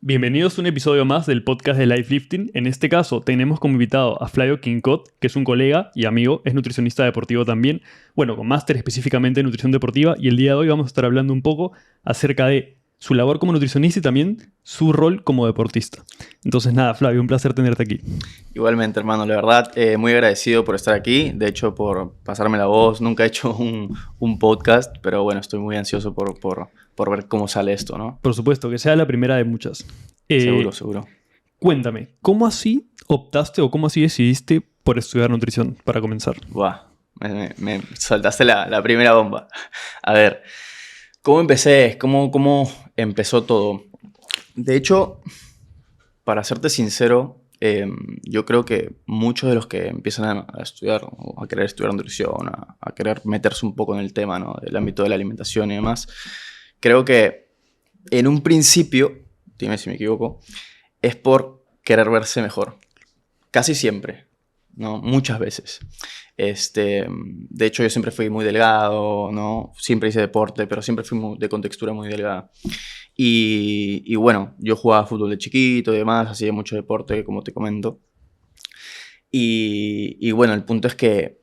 Bienvenidos a un episodio más del podcast de Lifelifting. En este caso tenemos como invitado a Flavio Quincot, que es un colega y amigo, es nutricionista deportivo también, bueno, con máster específicamente en nutrición deportiva, y el día de hoy vamos a estar hablando un poco acerca de su labor como nutricionista y también su rol como deportista. Entonces nada, Flavio, un placer tenerte aquí. Igualmente, hermano, la verdad, muy agradecido por estar aquí, de hecho, por pasarme la voz. Nunca he hecho un podcast, pero bueno, estoy muy ansioso por ver cómo sale esto, ¿no? Por supuesto, que sea la primera de muchas. Seguro. Cuéntame, ¿cómo así optaste o cómo así decidiste por estudiar nutrición para comenzar? Buah, me soltaste la primera bomba. A ver, ¿cómo empecé? ¿Cómo empezó todo? De hecho, para serte sincero, yo creo que muchos de los que empiezan a estudiar o a querer estudiar nutrición, a querer meterse un poco en el tema, ¿no? Del ámbito de la alimentación y demás, creo que en un principio, dime si me equivoco, es por querer verse mejor. Casi siempre, ¿no? Muchas veces. De hecho, yo siempre fui muy delgado, ¿no? Siempre hice deporte, pero siempre fui de contextura muy delgada. Y bueno, yo jugaba fútbol de chiquito y demás, hacía mucho deporte, como te comento. Y bueno, el punto es que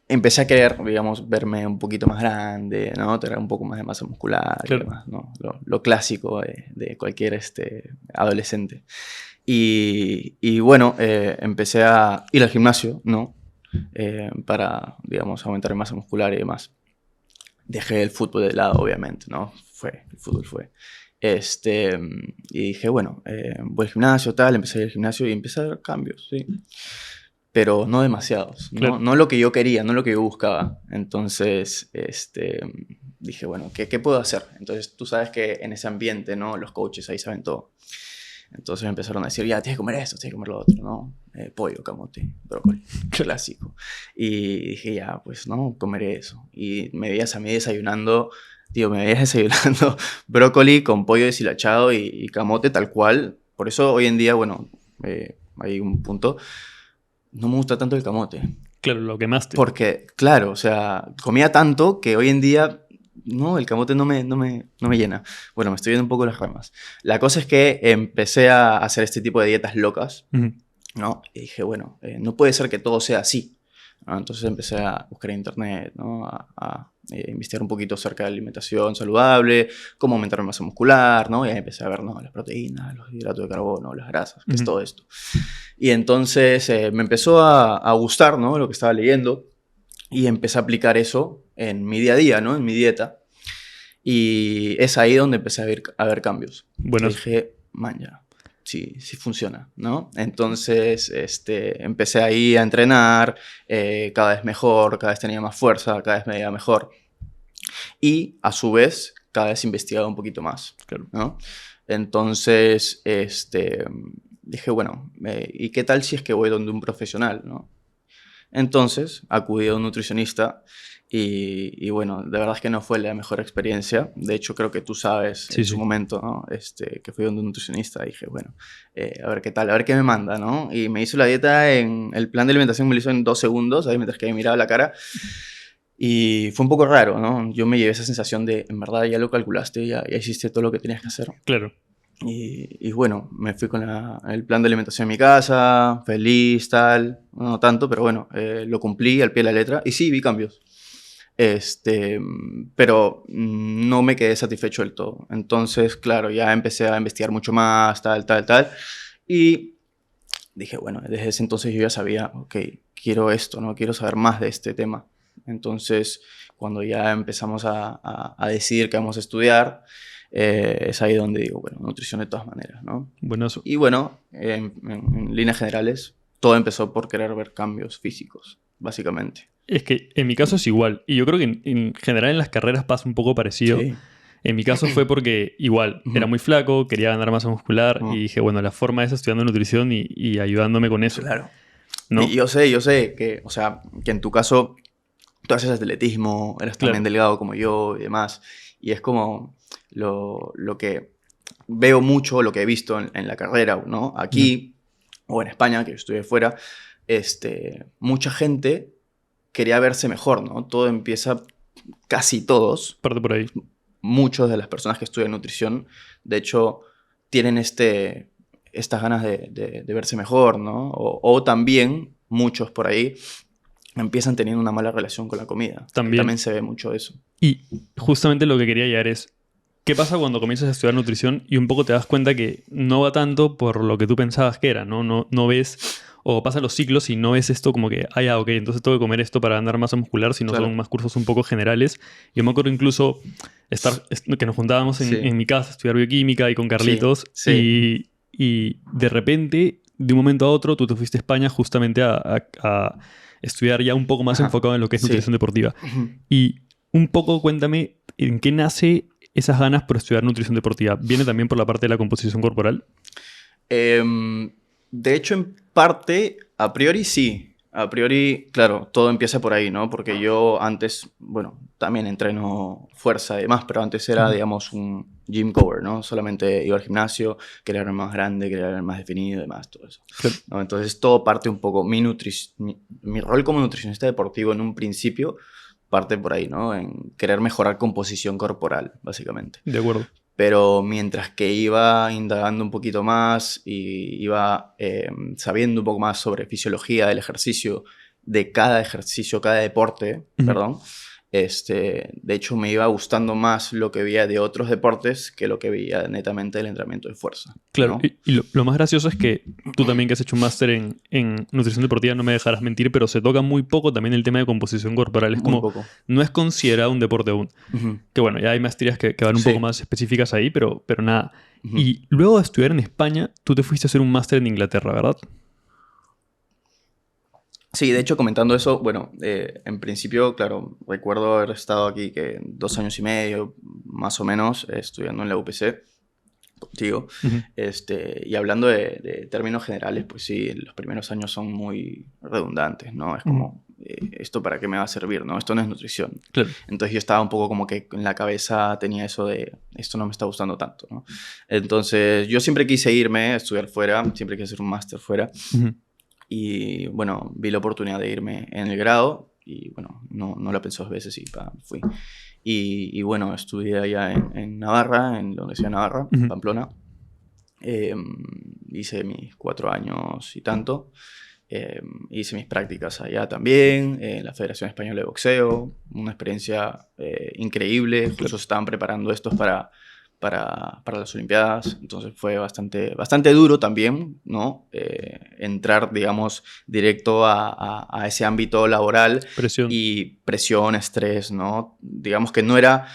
empecé a querer, digamos, verme un poquito más grande, ¿no? Tener un poco más de masa muscular y Claro. demás, ¿no? Lo clásico de cualquier adolescente. Y bueno, empecé a ir al gimnasio, ¿no? Para, digamos, aumentar mi masa muscular y demás. Dejé el fútbol de lado, obviamente, ¿no? El fútbol fue. Y dije, bueno, voy al gimnasio, tal, empecé a ir al gimnasio y empecé a ver cambios, ¿sí? Pero no demasiados, ¿no? Claro. No lo que yo quería, no lo que yo buscaba. Entonces, dije, bueno, ¿qué puedo hacer? Entonces, tú sabes que en ese ambiente, ¿no? Los coaches ahí saben todo. Entonces me empezaron a decir, ya, tienes que comer esto, tienes que comer lo otro, ¿no? Pollo, camote, brócoli, clásico. Y dije, ya, pues, no, comeré eso. Y me veías a mí desayunando, tío, me veías desayunando brócoli con pollo deshilachado y camote tal cual. Por eso hoy en día, bueno, hay un punto, no me gusta tanto el camote. Claro, lo quemaste. Porque, claro, o sea, comía tanto que hoy en día, no, el camote no me llena. Bueno, me estoy yendo un poco las ramas. La cosa es que empecé a hacer este tipo de dietas locas, Ujú. ¿no? Y dije, bueno, no puede ser que todo sea así, ¿no? Entonces empecé a buscar en internet, ¿no? A investigar un poquito acerca de alimentación saludable, cómo aumentar la masa muscular, ¿no? Y ahí empecé a ver, ¿no? Las proteínas, los hidratos de carbono, las grasas, qué es todo esto. Y entonces me empezó a gustar, ¿no? Lo que estaba leyendo y empecé a aplicar eso en mi día a día, ¿no? En mi dieta. Y es ahí donde empecé a ver cambios. Bueno, Y dije, man, ya, sí funciona, ¿no? Entonces empecé ahí a entrenar, cada vez mejor, cada vez tenía más fuerza, cada vez me veía mejor. Y a su vez, cada vez investigaba un poquito más, claro. ¿no? Entonces, dije, bueno, ¿y qué tal si es que voy donde un profesional, ¿no? Entonces, acudí a un nutricionista y bueno, de verdad es que no fue la mejor experiencia. De hecho, creo que tú sabes Sí, en su sí. momento, ¿no? Que fui donde un nutricionista y dije, bueno, a ver qué tal, a ver qué me manda, ¿no? Y me hizo la dieta el plan de alimentación me lo hizo en 2 segundos, ahí mientras que me miraba la cara. Y fue un poco raro, ¿no? Yo me llevé esa sensación de, en verdad, ya lo calculaste, ya hiciste todo lo que tenías que hacer. Claro. Y bueno, me fui con el plan de alimentación en mi casa, feliz, tal, no tanto, pero bueno, lo cumplí al pie de la letra y sí, vi cambios. Pero no me quedé satisfecho del todo. Entonces, claro, ya empecé a investigar mucho más, tal, y dije, bueno, desde ese entonces yo ya sabía, ok, quiero esto, ¿no? Quiero saber más de este tema. Entonces, cuando ya empezamos a decidir qué vamos a estudiar, es ahí donde digo, bueno, nutrición de todas maneras, ¿no? Bueno, eso. Y bueno, en líneas generales, todo empezó por querer ver cambios físicos, básicamente. Es que en mi caso es igual. Y yo creo que en general en las carreras pasa un poco parecido. Sí. En mi caso fue porque igual era Ujú, muy flaco, quería ganar masa muscular y ujú. dije, bueno, la forma es estudiando nutrición y ayudándome con eso, Claro. Y ¿no? yo sé que, o sea, que en tu caso tú haces atletismo, eres también Claro. delgado como yo y demás. Y es como lo que veo mucho, lo que he visto en la carrera, ¿no? Ujú. Aquí o en España, que yo estuve fuera, mucha gente quería verse mejor, ¿no? Todo empieza, casi todos, Parte por ahí. muchas de las personas que estudian nutrición, de hecho, tienen estas ganas de verse mejor, ¿no? O también, muchos por ahí, empiezan teniendo una mala relación con la comida. También se ve mucho eso. Y justamente lo que quería llegar es, ¿qué pasa cuando comienzas a estudiar nutrición y un poco te das cuenta que no va tanto por lo que tú pensabas que era, ¿no? No ves, o pasan los ciclos y no ves esto como que, ok, entonces tengo que comer esto para ganar masa muscular, sino son más cursos un poco generales. Yo me acuerdo incluso que nos juntábamos en mi casa a estudiar bioquímica y con Carlitos, y de repente, de un momento a otro, tú te fuiste a España justamente a estudiar ya un poco más enfocado en lo que es nutrición deportiva. Y un poco cuéntame en qué nace esas ganas por estudiar nutrición deportiva. ¿Viene también por la parte de la composición corporal? De hecho, en parte, a priori sí. A priori, claro, todo empieza por ahí, ¿no? Porque yo antes, bueno, también entreno fuerza y demás, pero antes era, digamos, un gym goer, ¿no? Solamente iba al gimnasio, quería ser más grande, quería ser más definido y demás, todo eso. Claro. ¿No? Entonces, todo parte un poco. Mi rol como nutricionista deportivo en un principio parte por ahí, ¿no? En querer mejorar composición corporal, básicamente. De acuerdo. Pero mientras que iba indagando un poquito más y iba sabiendo un poco más sobre fisiología del ejercicio, de cada ejercicio, cada deporte, perdón, de hecho me iba gustando más lo que veía de otros deportes que lo que veía netamente del entrenamiento de fuerza. Claro, ¿no? y lo más gracioso es que tú también que has hecho un máster en nutrición deportiva, no me dejarás mentir, pero se toca muy poco también el tema de composición corporal. Es Muy como, poco. no es considerado un deporte aún. Que bueno, ya hay maestrías que van un poco más específicas ahí, pero nada. Y luego de estudiar en España, tú te fuiste a hacer un máster en Inglaterra, ¿verdad? Sí, de hecho, comentando eso, bueno, en principio, claro, recuerdo haber estado aquí que 2 años y medio, más o menos, estudiando en la UPC contigo. Y hablando de términos generales, pues sí, los primeros años son muy redundantes, ¿no? Es como, ¿esto para qué me va a servir, no? Esto no es nutrición. Claro. Entonces yo estaba un poco como que en la cabeza tenía eso de, esto no me está gustando tanto, ¿no? Entonces yo siempre quise irme a estudiar fuera, siempre quise hacer un máster fuera. Y bueno, vi la oportunidad de irme en el grado y bueno, no la pensé 2 veces y fui. Y bueno, estudié allá en Navarra, en la Universidad de Navarra, en Pamplona. Hice mis 4 años y tanto. Hice mis prácticas allá también, en la Federación Española de Boxeo. Una experiencia increíble. Justo estaban preparando estos para las Olimpiadas, entonces fue bastante duro también, ¿no? Entrar, digamos, directo a ese ámbito laboral. Presión, estrés, ¿no? Digamos que no era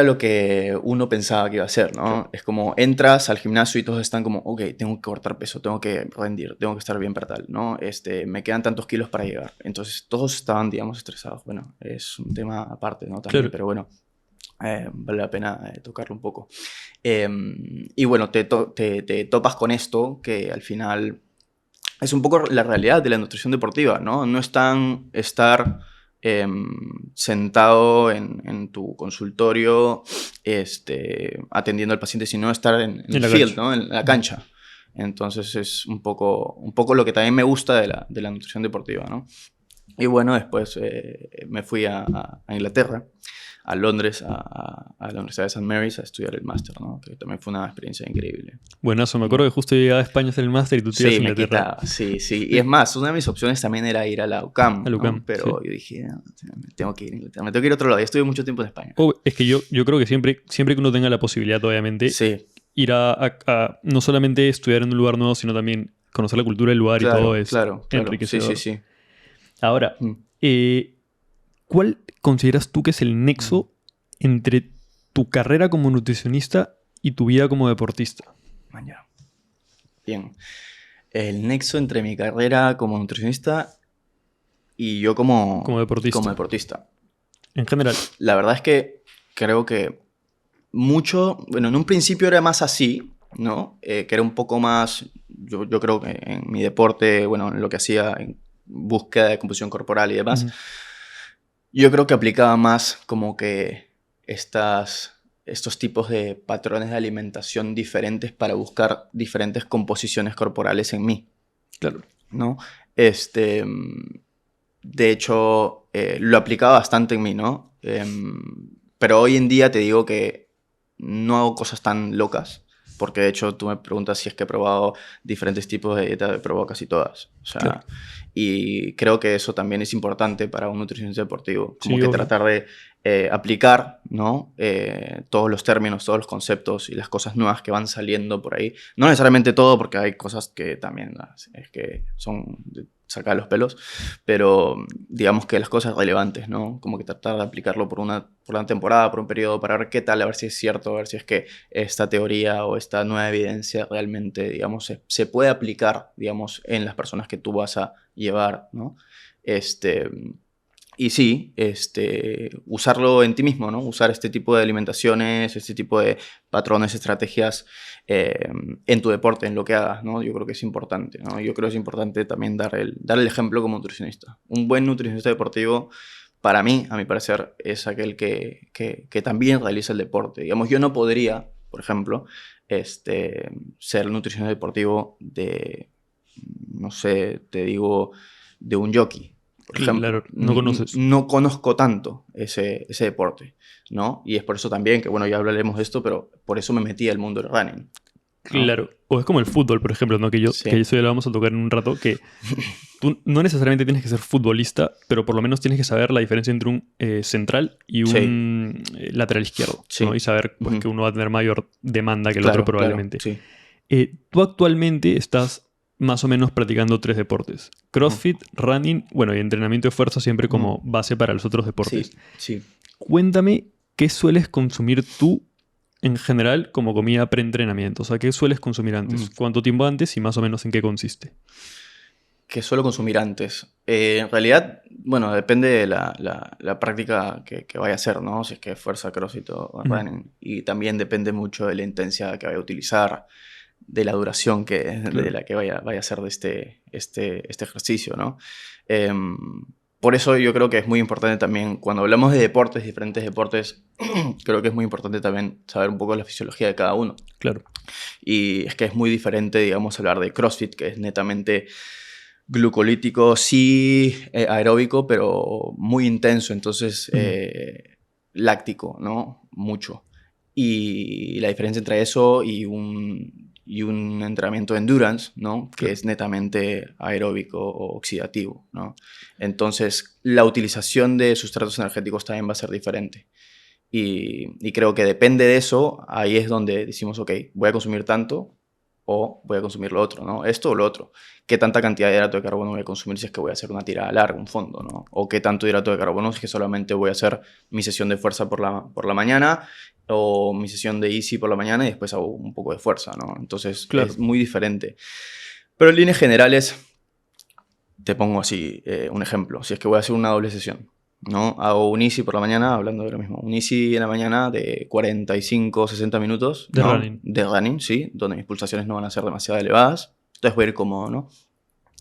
lo que uno pensaba que iba a ser, ¿no? Claro. Es como entras al gimnasio y todos están como, ok, tengo que cortar peso, tengo que rendir, tengo que estar bien para tal, ¿no? Me quedan tantos kilos para llegar. Entonces todos estaban, digamos, estresados. Bueno, es un tema aparte, ¿no? También, pero bueno. Vale la pena tocarlo un poco. Y bueno, te topas con esto que al final es un poco la realidad de la nutrición deportiva, ¿no? No es tan estar sentado en tu consultorio atendiendo al paciente, sino estar en el field, ¿no? En la cancha. Entonces es un poco lo que también me gusta de la nutrición deportiva, ¿no? Y bueno, después me fui a Inglaterra, a Londres, a la Universidad de St. Mary's a estudiar el máster, ¿no? Que también fue una experiencia increíble. Buenazo, me acuerdo que justo llegaba a España a hacer el máster y tú te ibas a Inglaterra. Sí. Y es más, una de mis opciones también era ir a la UCAM, ¿no? Pero yo dije, no, me tengo que ir a Inglaterra, me tengo que ir a otro lado. Ya estuve mucho tiempo en España. Es que yo creo que siempre que uno tenga la posibilidad, obviamente, ir a no solamente estudiar en un lugar nuevo, sino también conocer la cultura del lugar y todo es enriquecedor. Sí. Ahora, ¿cuál consideras tú que es el nexo entre tu carrera como nutricionista y tu vida como deportista? Bien. El nexo entre mi carrera como nutricionista y yo como deportista. En general. La verdad es que creo que bueno, en un principio era más así, ¿no? Que era un poco más, yo creo que en mi deporte, bueno, en lo que hacía en búsqueda de composición corporal y demás, yo creo que aplicaba más como que estos tipos de patrones de alimentación diferentes para buscar diferentes composiciones corporales en mí. Claro. ¿No? De hecho, lo aplicaba bastante en mí, ¿no? Pero hoy en día te digo que no hago cosas tan locas porque de hecho tú me preguntas si es que he probado diferentes tipos de dieta, he probado casi todas. O sea, Claro. y creo que eso también es importante para un nutricionista deportivo, como Sí, que obvio. tratar de aplicar, ¿no? Todos los términos, todos los conceptos y las cosas nuevas que van saliendo por ahí. No necesariamente todo, porque hay cosas que también es que son de sacar los pelos, pero digamos que las cosas relevantes, ¿no? Como que tratar de aplicarlo por una temporada, por un periodo, para ver qué tal, a ver si es cierto, a ver si es que esta teoría o esta nueva evidencia realmente, digamos, se puede aplicar, digamos, en las personas que tú vas a llevar, ¿no? Y sí, usarlo en ti mismo, ¿no? Usar este tipo de alimentaciones, este tipo de patrones, estrategias en tu deporte, en lo que hagas, ¿no? Yo creo que es importante, ¿no? Yo creo que es importante también dar el ejemplo como nutricionista. Un buen nutricionista deportivo, para mí, a mi parecer, es aquel que también realiza el deporte. Digamos, yo no podría, por ejemplo, ser nutricionista deportivo de, no sé, te digo, de un jockey. Por ejemplo, Claro, no conoces. no conozco tanto ese deporte, ¿no? Y es por eso también que, bueno, ya hablaremos de esto, pero por eso me metí al mundo del running, ¿no? Claro. O es como el fútbol, por ejemplo, ¿no? Que Sí, eso ya lo vamos a tocar en un rato, que tú no necesariamente tienes que ser futbolista, pero por lo menos tienes que saber la diferencia entre un central y sí, un lateral izquierdo, ¿no? sí. Y saber pues, que Ujú. uno va a tener mayor demanda que el otro Claro, claro, probablemente. sí. Tú actualmente estás más o menos practicando 3 deportes. Ujú, CrossFit, running, bueno, y entrenamiento de fuerza siempre ujú. como base para los otros deportes. Sí, sí. Cuéntame qué sueles consumir tú en general como comida preentrenamiento. O sea, ¿qué sueles consumir antes? Ujú. ¿Cuánto tiempo antes y más o menos en qué consiste? ¿Qué suelo consumir antes? En realidad, bueno, depende de la práctica que vaya a hacer, ¿no? Si es que es fuerza, CrossFit o Ujú. running. Y también depende mucho de la intensidad que vaya a utilizar, de la duración de Claro. la que vaya a hacer de este ejercicio, ¿no? Em, por eso yo creo que es muy importante también, cuando hablamos de deportes, diferentes deportes, creo que es muy importante también saber un poco la fisiología de cada uno. Claro. Y es que es muy diferente, digamos, hablar de CrossFit, que es netamente glucolítico, sí, aeróbico, pero muy intenso, entonces Ujú. láctico, ¿no? Mucho. Y la diferencia entre eso y un entrenamiento de endurance, ¿no? Que Claro. es netamente aeróbico o oxidativo, ¿no? Entonces, la utilización de sustratos energéticos también va a ser diferente. Y creo que depende de eso, ahí es donde decimos, ok, voy a consumir tanto o voy a consumir lo otro, ¿no? Esto o lo otro. ¿Qué tanta cantidad de hidrato de carbono voy a consumir si es que voy a hacer una tirada larga, un fondo, ¿no? O qué tanto hidrato de carbono si es que solamente voy a hacer mi sesión de fuerza por la mañana o mi sesión de easy por la mañana y después hago un poco de fuerza, ¿no? Entonces es Claro. muy diferente. Pero en líneas generales, te pongo así un ejemplo. Si es que voy a hacer una doble sesión, ¿no? Hago un easy por la mañana, hablando de lo mismo. Un easy en la mañana de 45 60 minutos, De ¿no? running. De running, sí, donde mis pulsaciones no van a ser demasiado elevadas. Entonces voy a ir cómodo, ¿no?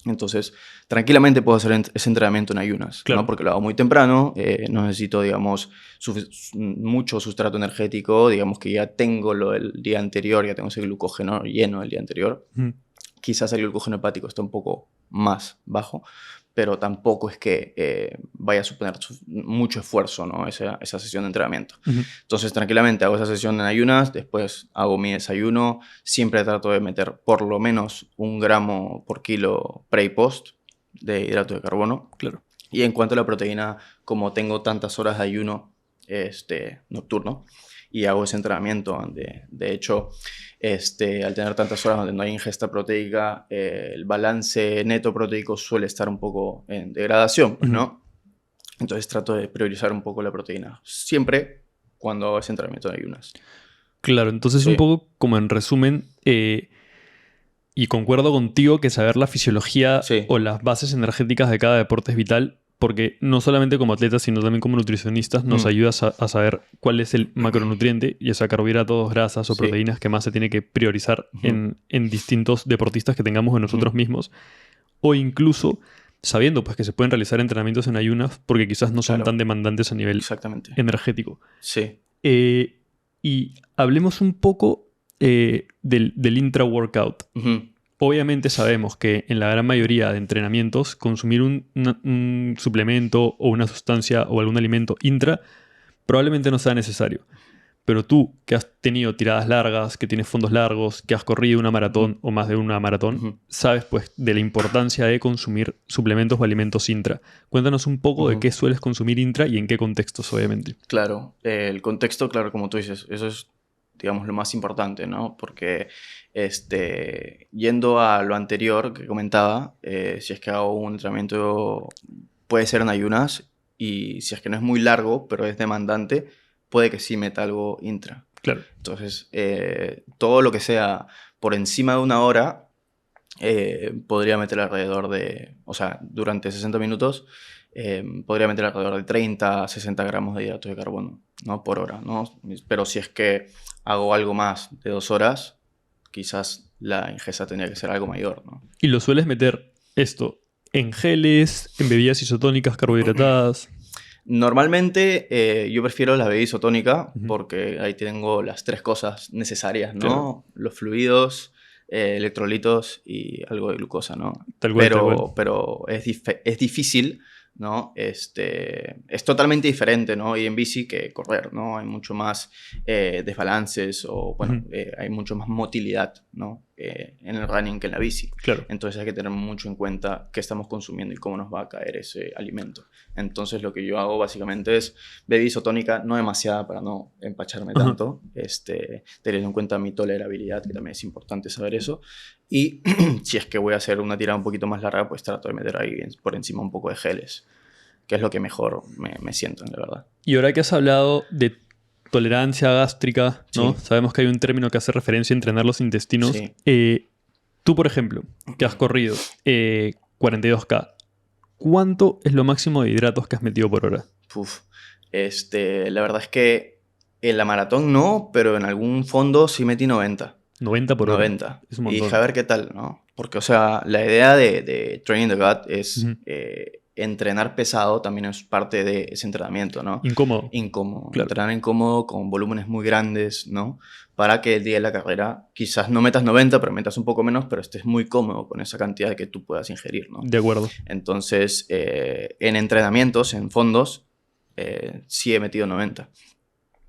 Entonces, tranquilamente puedo hacer ese entrenamiento en ayunas, ¿no? Claro. Porque lo hago muy temprano, no necesito, digamos, mucho sustrato energético, digamos que ya tengo lo del día anterior, ya tengo ese glucógeno lleno del día anterior. Ujú. Quizás el glucógeno hepático está un poco más bajo, pero tampoco es que vaya a suponer mucho esfuerzo, ¿no? Esa sesión de entrenamiento. Ujú. Entonces, tranquilamente hago esa sesión en ayunas, después hago mi desayuno, siempre trato de meter por lo menos 1 gramo por kilo pre y post de hidrato de carbono. Claro. Y en cuanto a la proteína, como tengo tantas horas de ayuno nocturno y hago ese entrenamiento donde, de hecho, al tener tantas horas donde no hay ingesta proteica, el balance neto proteico suele estar un poco en degradación, pues, Ujú. ¿no? Entonces trato de priorizar un poco la proteína, siempre cuando hago ese entrenamiento de ayunas. Claro. Entonces, un Sí, poco como en resumen, y concuerdo contigo que saber la fisiología sí, o las bases energéticas de cada deporte es vital, porque no solamente como atletas, sino también como nutricionistas nos mm, ayuda a saber cuál es el macronutriente, y sea carbohidratos, grasas o sí, proteínas que más se tiene que priorizar ujú, en distintos deportistas que tengamos de ujú, nosotros mismos, o incluso sabiendo pues, que se pueden realizar entrenamientos en ayunas porque quizás no son tan claro, demandantes a nivel exactamente. energético. Sí, Eh, y hablemos un poco del intra-workout. ujú, Obviamente sabemos que en la gran mayoría de entrenamientos consumir un suplemento o una sustancia o algún alimento intra probablemente no sea necesario. Pero tú, que has tenido tiradas largas, que tienes fondos largos, que has corrido una maratón o más de una maratón, sabes pues de la importancia de consumir suplementos o alimentos intra. Cuéntanos un poco de qué sueles consumir intra y en qué contextos, obviamente. Claro, el contexto, claro, como tú dices, eso es, digamos, lo más importante, ¿no? Porque, yendo a lo anterior que comentaba, si es que hago un entrenamiento, puede ser en ayunas, y si es que no es muy largo, pero es demandante, puede que sí meta algo intra. Claro. Entonces, todo lo que sea por encima de una hora, podría meter alrededor de, o sea, durante 60 minutos, podría meter alrededor de 30 a 60 gramos de hidratos de carbono, ¿no? Por hora, ¿no? Pero si es que hago algo más de 2 horas, quizás la ingesta tendría que ser algo mayor, ¿no? ¿Y lo sueles meter esto en geles, en bebidas isotónicas carbohidratadas? Normalmente yo prefiero la bebida isotónica porque ahí tengo las 3 cosas necesarias, ¿no? Claro. Los fluidos, electrolitos y algo de glucosa, ¿no? Tal cual, tal cual. Pero es difícil, ¿no? Es totalmente diferente, ¿no? Y en bici que correr, ¿no? Hay mucho más desbalances o, bueno, hay mucho más motilidad, ¿no? En el running que en la bici. Claro. Entonces hay que tener mucho en cuenta qué estamos consumiendo y cómo nos va a caer ese alimento. Entonces lo que yo hago básicamente es bebida isotónica, no demasiada para no empacharme tanto, teniendo en cuenta mi tolerabilidad, que también es importante saber eso. Y si es que voy a hacer una tirada un poquito más larga, pues trato de meter ahí por encima un poco de geles, que es lo que mejor me siento, la verdad. Y ahora que has hablado de tolerancia gástrica, ¿no? Sí. Sabemos que hay un término que hace referencia a entrenar los intestinos. Sí. Tú, por ejemplo, que has corrido 42K, ¿cuánto es lo máximo de hidratos que has metido por hora? La verdad es que en la maratón no, pero en algún fondo sí metí 90. 90 por hora. 90. Es un Y montón. dije, a ver qué tal, ¿no? Porque, o sea, la idea de Training the Gut es entrenar pesado, también es parte de ese entrenamiento, ¿no? Incómodo. Incómodo. Claro. Entrenar incómodo con volúmenes muy grandes, ¿no? Para que el día de la carrera quizás no metas 90, pero metas un poco menos, pero estés muy cómodo con esa cantidad que tú puedas ingerir, ¿no? De acuerdo. Entonces, en entrenamientos, en fondos, sí he metido 90.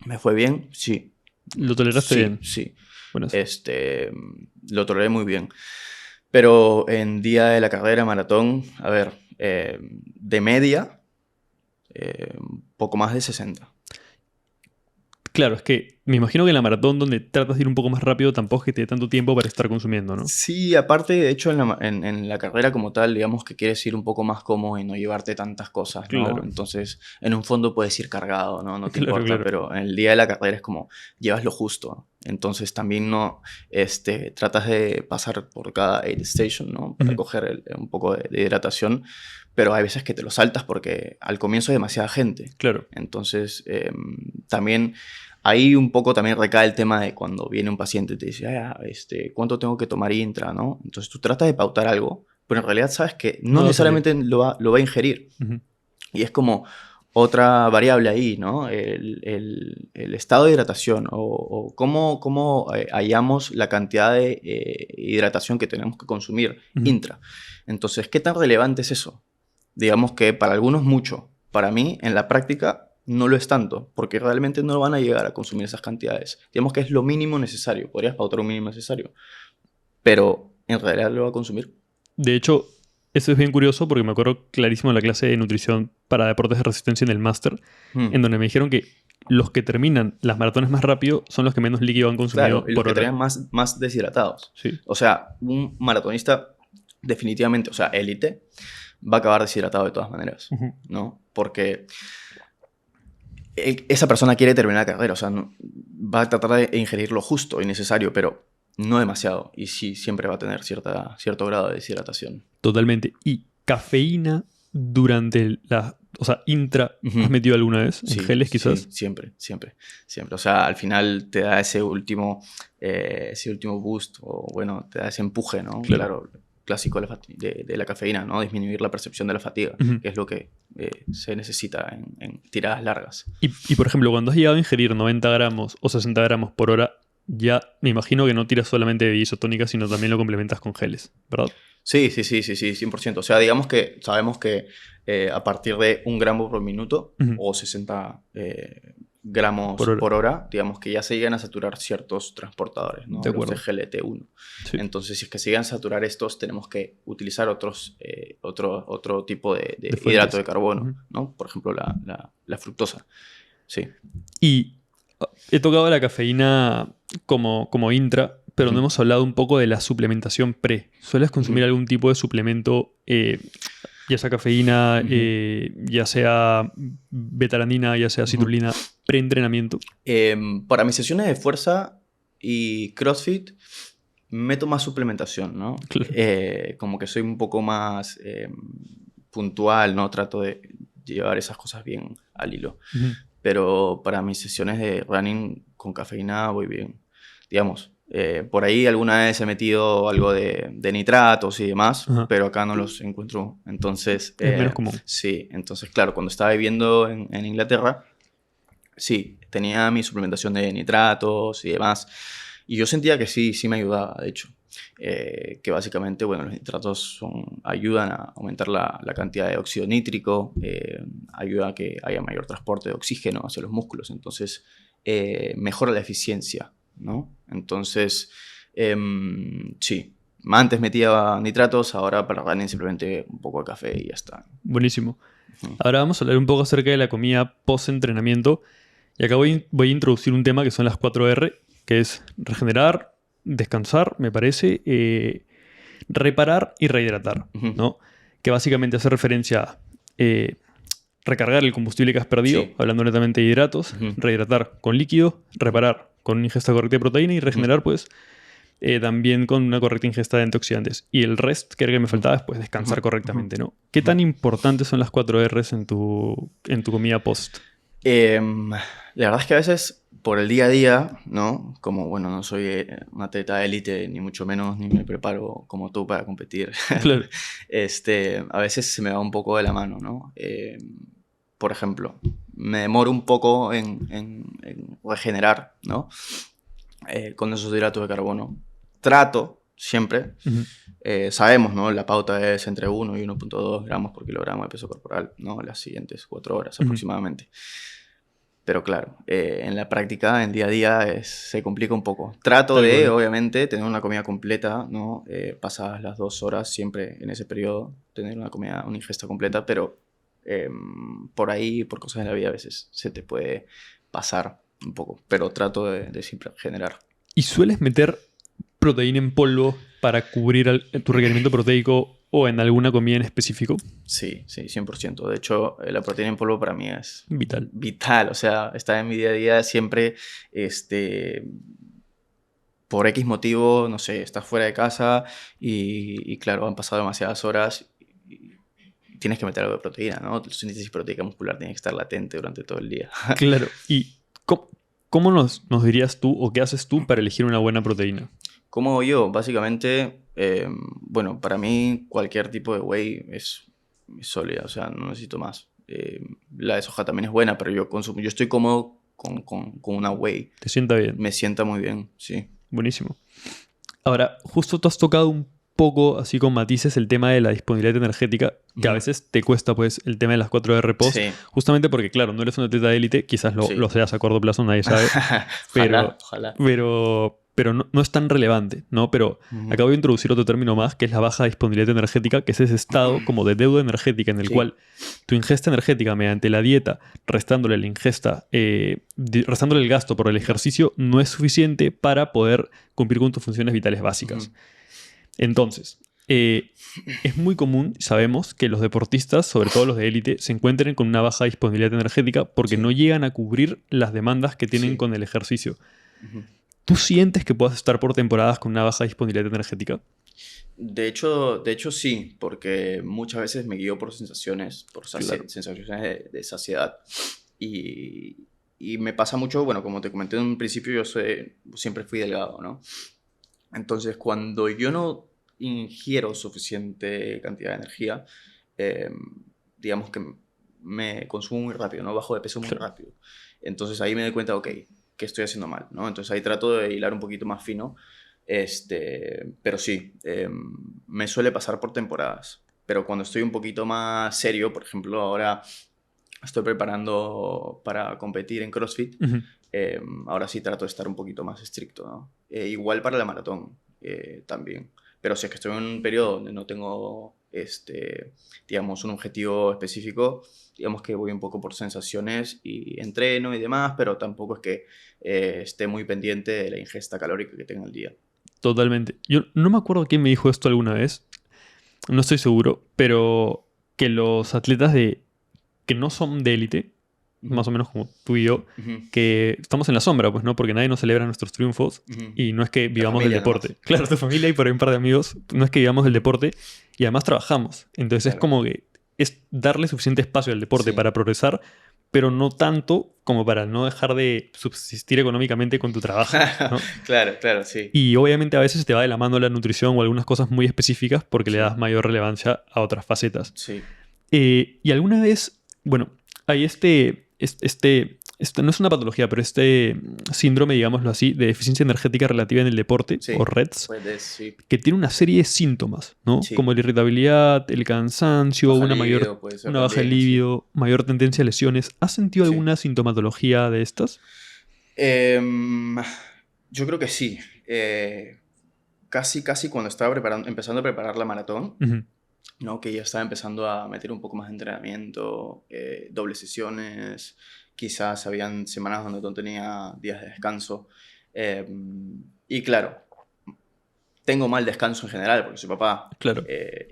¿Me fue bien? Sí. ¿Lo toleraste bien? Sí. Bueno, Lo toleré muy bien. Pero en día de la carrera, maratón, a ver, de media, poco más de 60. claro, es que me imagino que en la maratón donde tratas de ir un poco más rápido tampoco es que te dé tanto tiempo para estar consumiendo, ¿no? Sí, aparte, de hecho, en la carrera como tal, digamos que quieres ir un poco más cómodo y no llevarte tantas cosas, ¿no? Claro. Entonces, en un fondo puedes ir cargado, ¿no? No te Claro, importa, claro. pero en el día de la carrera es como, llevas lo justo. Entonces, también no, tratas de pasar por cada aid station, ¿no? Para coger un poco de hidratación, pero hay veces que te lo saltas porque al comienzo hay demasiada gente. Claro. Entonces, también... Ahí un poco también recae el tema de cuando viene un paciente y te dice, ¿cuánto tengo que tomar intra, no? Entonces tú tratas de pautar algo, pero en realidad sabes que no necesariamente lo va a ingerir. Y es como otra variable ahí, ¿no? El estado de hidratación o cómo hallamos la cantidad de hidratación que tenemos que consumir intra. Entonces, ¿qué tan relevante es eso? Digamos que para algunos mucho. Para mí, en la práctica, no lo es tanto, porque realmente no van a llegar a consumir esas cantidades. Digamos que es lo mínimo necesario. Podrías pautar un mínimo necesario, pero en realidad lo va a consumir. De hecho, eso es bien curioso porque me acuerdo clarísimo de la clase de nutrición para deportes de resistencia en el máster, en donde me dijeron que los que terminan las maratones más rápido son los que menos líquido han consumido Claro, y los por que hora. terminan más deshidratados. Sí. O sea, un maratonista definitivamente, o sea, élite, va a acabar deshidratado de todas maneras, ¿no? Porque esa persona quiere terminar la carrera, o sea, va a tratar de ingerir lo justo y necesario, pero no demasiado. Y sí, siempre va a tener cierto grado de deshidratación. Totalmente. ¿Y cafeína durante o sea, intra, has metido alguna vez? ¿En geles quizás? Sí, siempre. O sea, al final te da ese último boost, o bueno, te da ese empuje, ¿no? Claro, clásico de la cafeína, ¿no? Disminuir la percepción de la fatiga, que es lo que se necesita en tiradas largas. Y por ejemplo, cuando has llegado a ingerir 90 gramos o 60 gramos por hora, ya me imagino que no tiras solamente bebida isotónica, sino también lo complementas con geles, ¿verdad? Sí, 100%. O sea, digamos que sabemos que a partir de 1 gramo por minuto o 60 gramos Por hora. por hora, digamos que ya se llegan a saturar ciertos transportadores, ¿no? De Los acuerdo. de GLT1. Sí. Entonces, si es que se llegan a saturar estos, tenemos que utilizar otro tipo de De fuentes. hidrato de carbono, Ujú. ¿no? Por ejemplo, la fructosa. Sí. Y he tocado la cafeína como intra, pero no Ujú. hemos hablado un poco de la suplementación pre. ¿Sueles consumir Ujú. algún tipo de suplemento, ya sea cafeína, Ujú. ya sea betalanina, ya sea Ujú. citrulina, pre-entrenamiento? Para mis sesiones de fuerza y CrossFit, meto más suplementación, ¿no? Claro. Como que soy un poco más puntual, ¿no? Trato de llevar esas cosas bien al hilo. Ujú. Pero para mis sesiones de running con cafeína voy bien. Digamos, por ahí alguna vez he metido algo de nitratos y demás, Ajá. pero acá no los encuentro. Entonces, Es menos común. sí, entonces, claro, cuando estaba viviendo en Inglaterra, sí, tenía mi suplementación de nitratos y demás. Y yo sentía que sí, sí me ayudaba, de hecho. Que básicamente, bueno, los nitratos ayudan a aumentar la cantidad de óxido nítrico, ayuda a que haya mayor transporte de oxígeno hacia los músculos, entonces mejora la eficiencia, ¿no? Entonces, sí, antes metía nitratos, ahora para running simplemente un poco de café y ya está. Buenísimo. Ujú. Ahora vamos a hablar un poco acerca de la comida post-entrenamiento. Y acá voy a introducir un tema que son las 4R, que es regenerar, descansar, me parece, reparar y rehidratar, Ujú. ¿no? Que básicamente hace referencia a recargar el combustible que has perdido, Sí. hablando netamente de hidratos, Ujú. rehidratar con líquido, reparar con una ingesta correcta de proteína y Ujú. regenerar, pues, también con una correcta ingesta de antioxidantes. Y el resto, que era que me faltaba, es pues descansar Ujú. correctamente, ¿no? ¿Qué Ujú. tan importantes son las 4Rs en tu comida post? La verdad es que a veces por el día a día, ¿no? Como, bueno, no soy un atleta de élite, ni mucho menos, ni me preparo como tú para competir. Claro. A veces se me va un poco de la mano, ¿no? Por ejemplo, me demoro un poco en regenerar, ¿no? Con esos hidratos de carbono. Trato siempre. Ujú. Sabemos, ¿no? La pauta es entre 1 y 1,2 gramos por kilogramo de peso corporal, ¿no? Las siguientes 4 horas Ujú. aproximadamente. Pero claro, en la práctica, en día a día, se complica un poco. Trato Tal de, cual. obviamente, tener una comida completa, ¿no? Pasadas las 2 horas, siempre en ese periodo, tener una ingesta completa, pero por ahí, por cosas de la vida, a veces se te puede pasar un poco. Pero trato de siempre generar. ¿Y sueles meter proteína en polvo para cubrir tu requerimiento proteico o en alguna comida en específico? Sí, sí, 100%. De hecho, la proteína en polvo para mí es Vital. vital. O sea, está en mi día a día siempre, por X motivo, no sé, estás fuera de casa y claro, han pasado demasiadas horas y tienes que meter algo de proteína, ¿no? Tu síntesis proteica muscular tiene que estar latente durante todo el día. Claro. ¿Y cómo nos dirías tú o qué haces tú para elegir una buena proteína? ¿Cómo hago yo? Básicamente, bueno, para mí cualquier tipo de whey es sólida, o sea, no necesito más. La de soja también es buena, pero yo estoy cómodo con una whey. ¿Te sienta bien? Me sienta muy bien, sí. Buenísimo. Ahora, justo tú has tocado un poco, así con matices, el tema de la disponibilidad energética, que a Ujú. veces te cuesta, pues, el tema de las 4R post, Sí, justamente porque, claro, no eres un atleta de élite, quizás lo sí. seas a corto plazo, nadie sabe, Ojalá, pero, ojalá. pero no es tan relevante, ¿no? Pero Ujú. acabo de introducir otro término más, que es la baja disponibilidad energética, que es ese estado como de deuda energética en el Sí. cual tu ingesta energética mediante la dieta, restándole la ingesta, restándole el gasto por el ejercicio, no es suficiente para poder cumplir con tus funciones vitales básicas. Ujú. Entonces, es muy común, sabemos, que los deportistas, sobre todo los de élite, se encuentren con una baja disponibilidad energética porque no Sí, llegan a cubrir las demandas que tienen sí. con el ejercicio. Ujú. ¿Tú sientes que puedas estar por temporadas con una baja disponibilidad energética? De hecho sí, porque muchas veces me guío por sensaciones, Claro. sensaciones de saciedad. Y me pasa mucho, bueno, como te comenté en un principio, siempre fui delgado, ¿no? Entonces, cuando yo no ingiero suficiente cantidad de energía, eh, digamos que me consumo muy rápido, ¿no? Bajo de peso muy Claro. rápido. Entonces ahí me doy cuenta, ok, ¿qué estoy haciendo mal? ¿No? Entonces ahí trato de hilar un poquito más fino. Pero sí, me suele pasar por temporadas. Pero cuando estoy un poquito más serio, por ejemplo, ahora estoy preparando para competir en CrossFit. Ujú. Ahora sí trato de estar un poquito más estricto, ¿no? Igual para la maratón también. Pero si es que estoy en un periodo donde no tengo, digamos, un objetivo específico, digamos que voy un poco por sensaciones y entreno y demás, pero tampoco es que esté muy pendiente de la ingesta calórica que tenga el día. Totalmente. Yo no me acuerdo quién me dijo esto alguna vez, no estoy seguro, pero que los atletas que no son de élite, más o menos como tú y yo, Ujú, que estamos en la sombra, pues, ¿no? Porque nadie nos celebra nuestros triunfos ujú. y no es que La vivamos del familia deporte. nomás. Claro, tu familia y por ahí un par de amigos, no es que vivamos del deporte y además trabajamos. Entonces es Claro. como que es darle suficiente espacio al deporte Sí. para progresar, pero no tanto como para no dejar de subsistir económicamente con tu trabajo, ¿no? Claro, claro, sí. Y obviamente a veces te va de la mano la nutrición o algunas cosas muy específicas porque le Sí. das mayor relevancia a otras facetas. Sí. Y alguna vez, bueno, hay no es una patología, pero síndrome, digámoslo así, de deficiencia energética relativa en el deporte, Sí. o REDS, Sí. que tiene una serie de síntomas, ¿no? Sí. Como la irritabilidad, el cansancio, Baja libido puede ser una baja de también, sí. libido, mayor tendencia a lesiones. ¿Has sentido Sí. alguna sintomatología de estas? Yo creo que sí. Casi cuando estaba empezando a preparar la maratón, Ujú. ¿no? Que ya estaba empezando a meter un poco más de entrenamiento, dobles sesiones, quizás habían semanas donde no tenía días de descanso. Y claro, tengo mal descanso en general porque soy papá. Claro,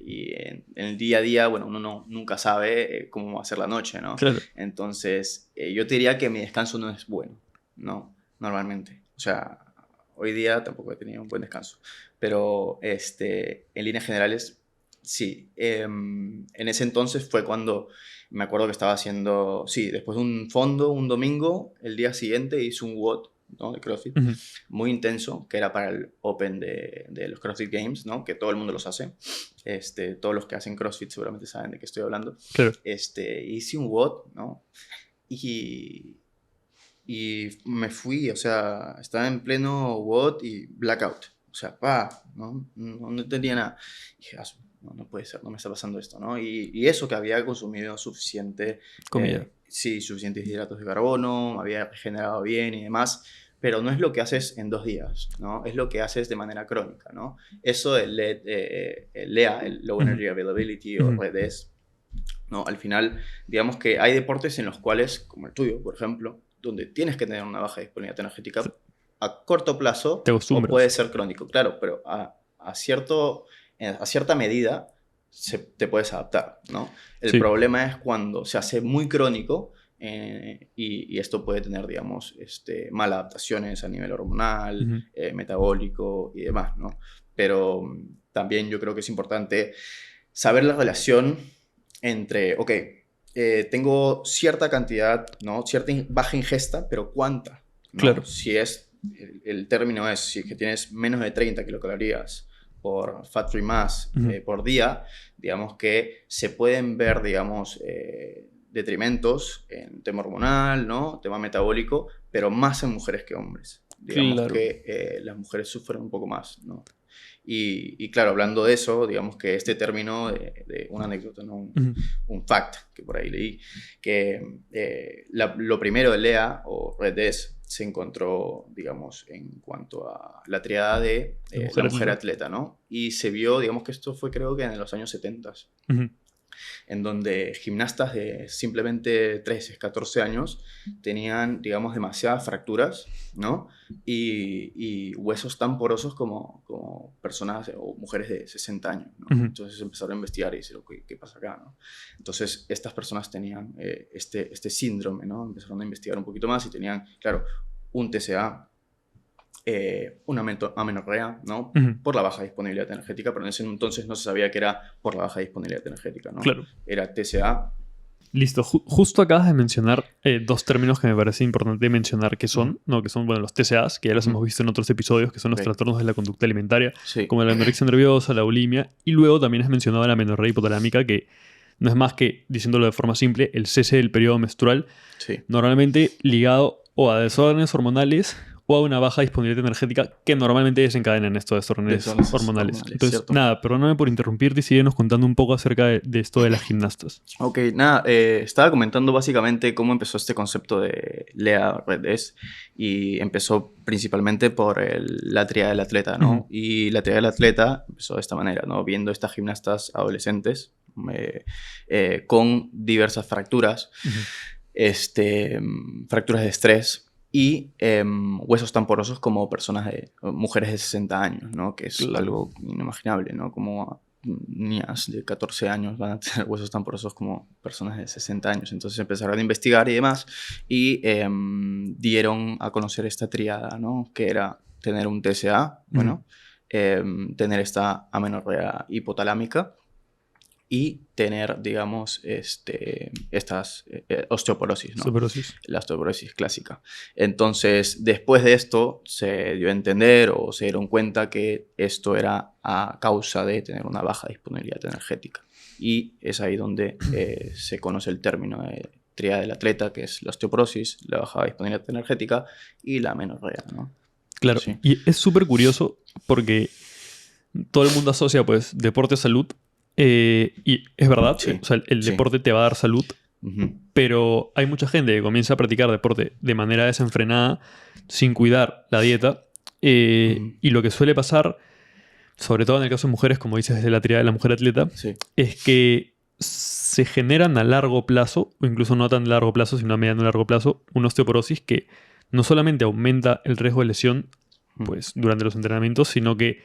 Y en el día a día, bueno, uno nunca sabe cómo va a ser la noche, ¿no? claro. Entonces, yo te diría que mi descanso no es bueno, ¿no? Normalmente. O sea, hoy día tampoco he tenido un buen descanso. Pero en líneas generales, sí. En ese entonces fue cuando me acuerdo que estaba haciendo, sí, después de un fondo, un domingo, el día siguiente hice un WOD, ¿no? De CrossFit Ujú. muy intenso, que era para el Open de los CrossFit Games, ¿no? Que todo el mundo los hace. Todos los que hacen CrossFit seguramente saben de qué estoy hablando. Claro. Hice un WOD, ¿no? Y, y me fui, o sea, estaba en pleno WOD y blackout. O sea, no entendía nada. Y dije, no puede ser, no me está pasando esto, ¿no? Y eso que había consumido suficiente, Comida. sí, suficientes hidratos de carbono, me había regenerado bien y demás, pero no es lo que haces en 2 días, ¿no? Es lo que haces de manera crónica, ¿no? Eso el LEA, el Low Energy Availability o Ujú. REDS, ¿no? Al final, digamos que hay deportes en los cuales, como el tuyo, por ejemplo, donde tienes que tener una baja disponibilidad energética a corto plazo Te o puede acostumbras. ser crónico, claro, pero a cierta medida te puedes adaptar, ¿no? El Sí. problema es cuando se hace muy crónico y esto puede tener, digamos, maladaptaciones a nivel hormonal, Ujú. metabólico y demás, ¿no? Pero también yo creo que es importante saber la relación entre, ok, tengo cierta cantidad, ¿no? Cierta baja ingesta, pero ¿cuánta? ¿No? Claro. Si es, el término es, si es que tienes menos de 30 kilocalorías por fat free mass Ujú. por día, digamos que se pueden ver, digamos, detrimentos en tema hormonal, ¿no? Tema metabólico, pero más en mujeres que hombres. Digamos Claro. que las mujeres sufren un poco más, ¿no? Y claro, hablando de eso, digamos que este término de una anécdota, ¿no? Ujú. Un fact que por ahí leí, que lo primero de LEA o REDS se encontró, digamos, en cuanto a la triada de la mujer atleta, ¿no? Y se vio, digamos que esto fue creo que en los años 70, Ujú. en donde gimnastas de simplemente 13, 14 años tenían, digamos, demasiadas fracturas, ¿no? Y huesos tan porosos como personas o mujeres de 60 años, ¿no? Ujú. Entonces empezaron a investigar y decir, ¿qué pasa acá, no? Entonces estas personas tenían este síndrome, ¿no? Empezaron a investigar un poquito más y tenían, claro, un TCA, una amenorrea, ¿no? Ujú. Por la baja disponibilidad energética, pero en ese entonces no se sabía que era por la baja disponibilidad energética, ¿no? Claro. Era TCA. Listo. Justo acabas de mencionar dos términos que me parece importante mencionar que son, ¿no? Que son, bueno, los TCAs, que ya los hemos visto en otros episodios, que son los Ok. trastornos de la conducta alimentaria, Sí. como la anorexia nerviosa, la bulimia, y luego también has mencionado la amenorrea hipotalámica, que no es más que, diciéndolo de forma simple, el cese del periodo menstrual, Sí. normalmente ligado o a desórdenes hormonales o a una baja disponibilidad energética que normalmente desencadenan estos desórdenes hormonales. Entonces, cierto. nada, perdóname por interrumpirte y síguenos contando un poco acerca de esto de las gimnastas. Ok, nada, estaba comentando básicamente cómo empezó este concepto de Lea Redés y empezó principalmente por la tríada del atleta, ¿no? Ujú. Y la tríada del atleta empezó de esta manera, ¿no? Viendo estas gimnastas adolescentes con diversas fracturas, Ujú. fracturas de estrés y huesos tan porosos como mujeres de 60 años, ¿no? Que es Claro. algo inimaginable, ¿no? Como niñas de 14 años van a tener huesos tan porosos como personas de 60 años. Entonces empezaron a investigar y demás y dieron a conocer esta tríada, ¿no? Que era tener un TSA, bueno, tener esta amenorrea hipotalámica y tener, digamos, estas osteoporosis, ¿no? Osteoporosis. La osteoporosis clásica. Entonces, después de esto, se dio a entender o se dieron cuenta que esto era a causa de tener una baja disponibilidad energética. Y es ahí donde se conoce el término de tríada del atleta, que es la osteoporosis, la baja disponibilidad energética y la amenorrea, ¿no? Claro, Sí. y es súper curioso porque todo el mundo asocia pues deporte a salud y es verdad, Sí, o sea, el sí. deporte te va a dar salud, Ujú. pero hay mucha gente que comienza a practicar deporte de manera desenfrenada, sin cuidar la dieta, Ujú. y lo que suele pasar, sobre todo en el caso de mujeres, como dices desde la tríada de la mujer atleta, Sí, es que se generan a largo plazo, o incluso no tan largo plazo, sino a mediano y largo plazo, una osteoporosis que no solamente aumenta el riesgo de lesión pues, durante los entrenamientos, sino que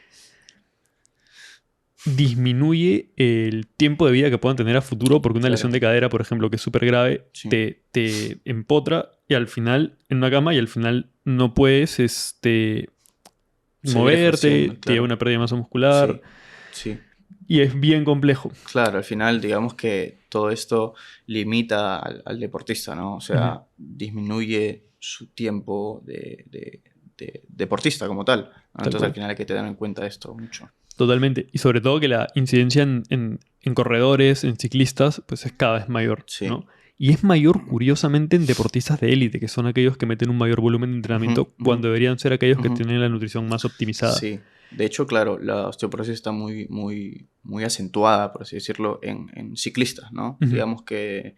disminuye el tiempo de vida que puedan tener a futuro, porque una claro. lesión de cadera, por ejemplo, que es súper grave, Sí. te empotra y al final, en una cama, y al final no puedes Seguir moverte, ejerciendo, te lleva claro. una pérdida de masa muscular Sí, sí. y es bien complejo. Claro, al final digamos que todo esto limita al deportista, ¿no? O sea, disminuye su tiempo de deportista como tal, ¿no? Tal Entonces cual. al final hay que tener en cuenta esto mucho. Totalmente. Y sobre todo que la incidencia en corredores, en ciclistas, pues es cada vez mayor, Sí. ¿no? Y es mayor, curiosamente, en deportistas de élite, que son aquellos que meten un mayor volumen de entrenamiento, Ujú, ujú. cuando deberían ser aquellos que Ujú. tienen la nutrición más optimizada. Sí, de hecho, claro, la osteoporosis está muy acentuada, por así decirlo, en ciclistas, ¿no? Ujú. Digamos que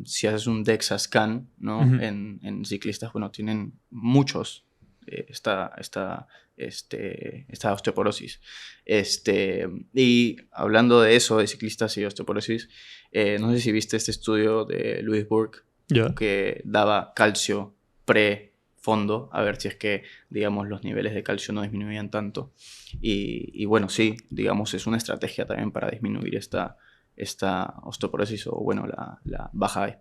si haces un DEXA scan, ¿no? Ujú. En ciclistas, bueno, tienen muchos esta osteoporosis. Y hablando de eso, de ciclistas y osteoporosis, no sé si viste este estudio de Louis Burke Ya. que daba calcio pre-fondo, a ver si es que, digamos, los niveles de calcio no disminuían tanto. Y bueno, sí, digamos, es una estrategia también para disminuir esta osteoporosis o, bueno, la baja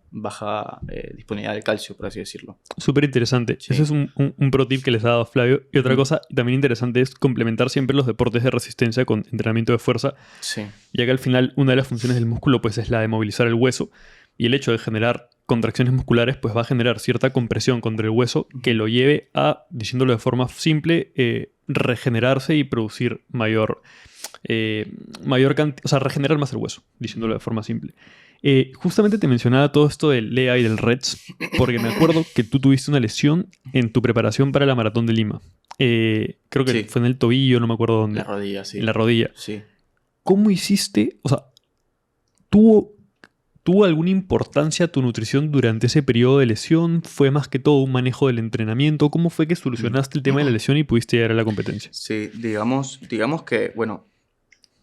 disponibilidad del calcio, por así decirlo. Súper interesante. Sí. Ese es un pro tip que les ha dado Flavio. Y otra Ujú. cosa también interesante es complementar siempre los deportes de resistencia con entrenamiento de fuerza, Sí, ya que al final una de las funciones del músculo pues es la de movilizar el hueso y el hecho de generar contracciones musculares pues va a generar cierta compresión contra el hueso que lo lleve a, diciéndolo de forma simple, regenerarse y producir o sea, regenerar más el hueso, diciéndolo de forma simple. Justamente te mencionaba todo esto del LEA y del REDS, porque me acuerdo que tú tuviste una lesión en tu preparación para la Maratón de Lima. Creo que Sí. fue en el tobillo, no me acuerdo en dónde. la rodilla, sí. En la rodilla. Sí. ¿Cómo hiciste? O sea, ¿tuvo alguna importancia tu nutrición durante ese periodo de lesión? ¿Fue más que todo un manejo del entrenamiento? ¿Cómo fue que solucionaste el tema de la lesión y pudiste llegar a la competencia? Sí, digamos que, bueno,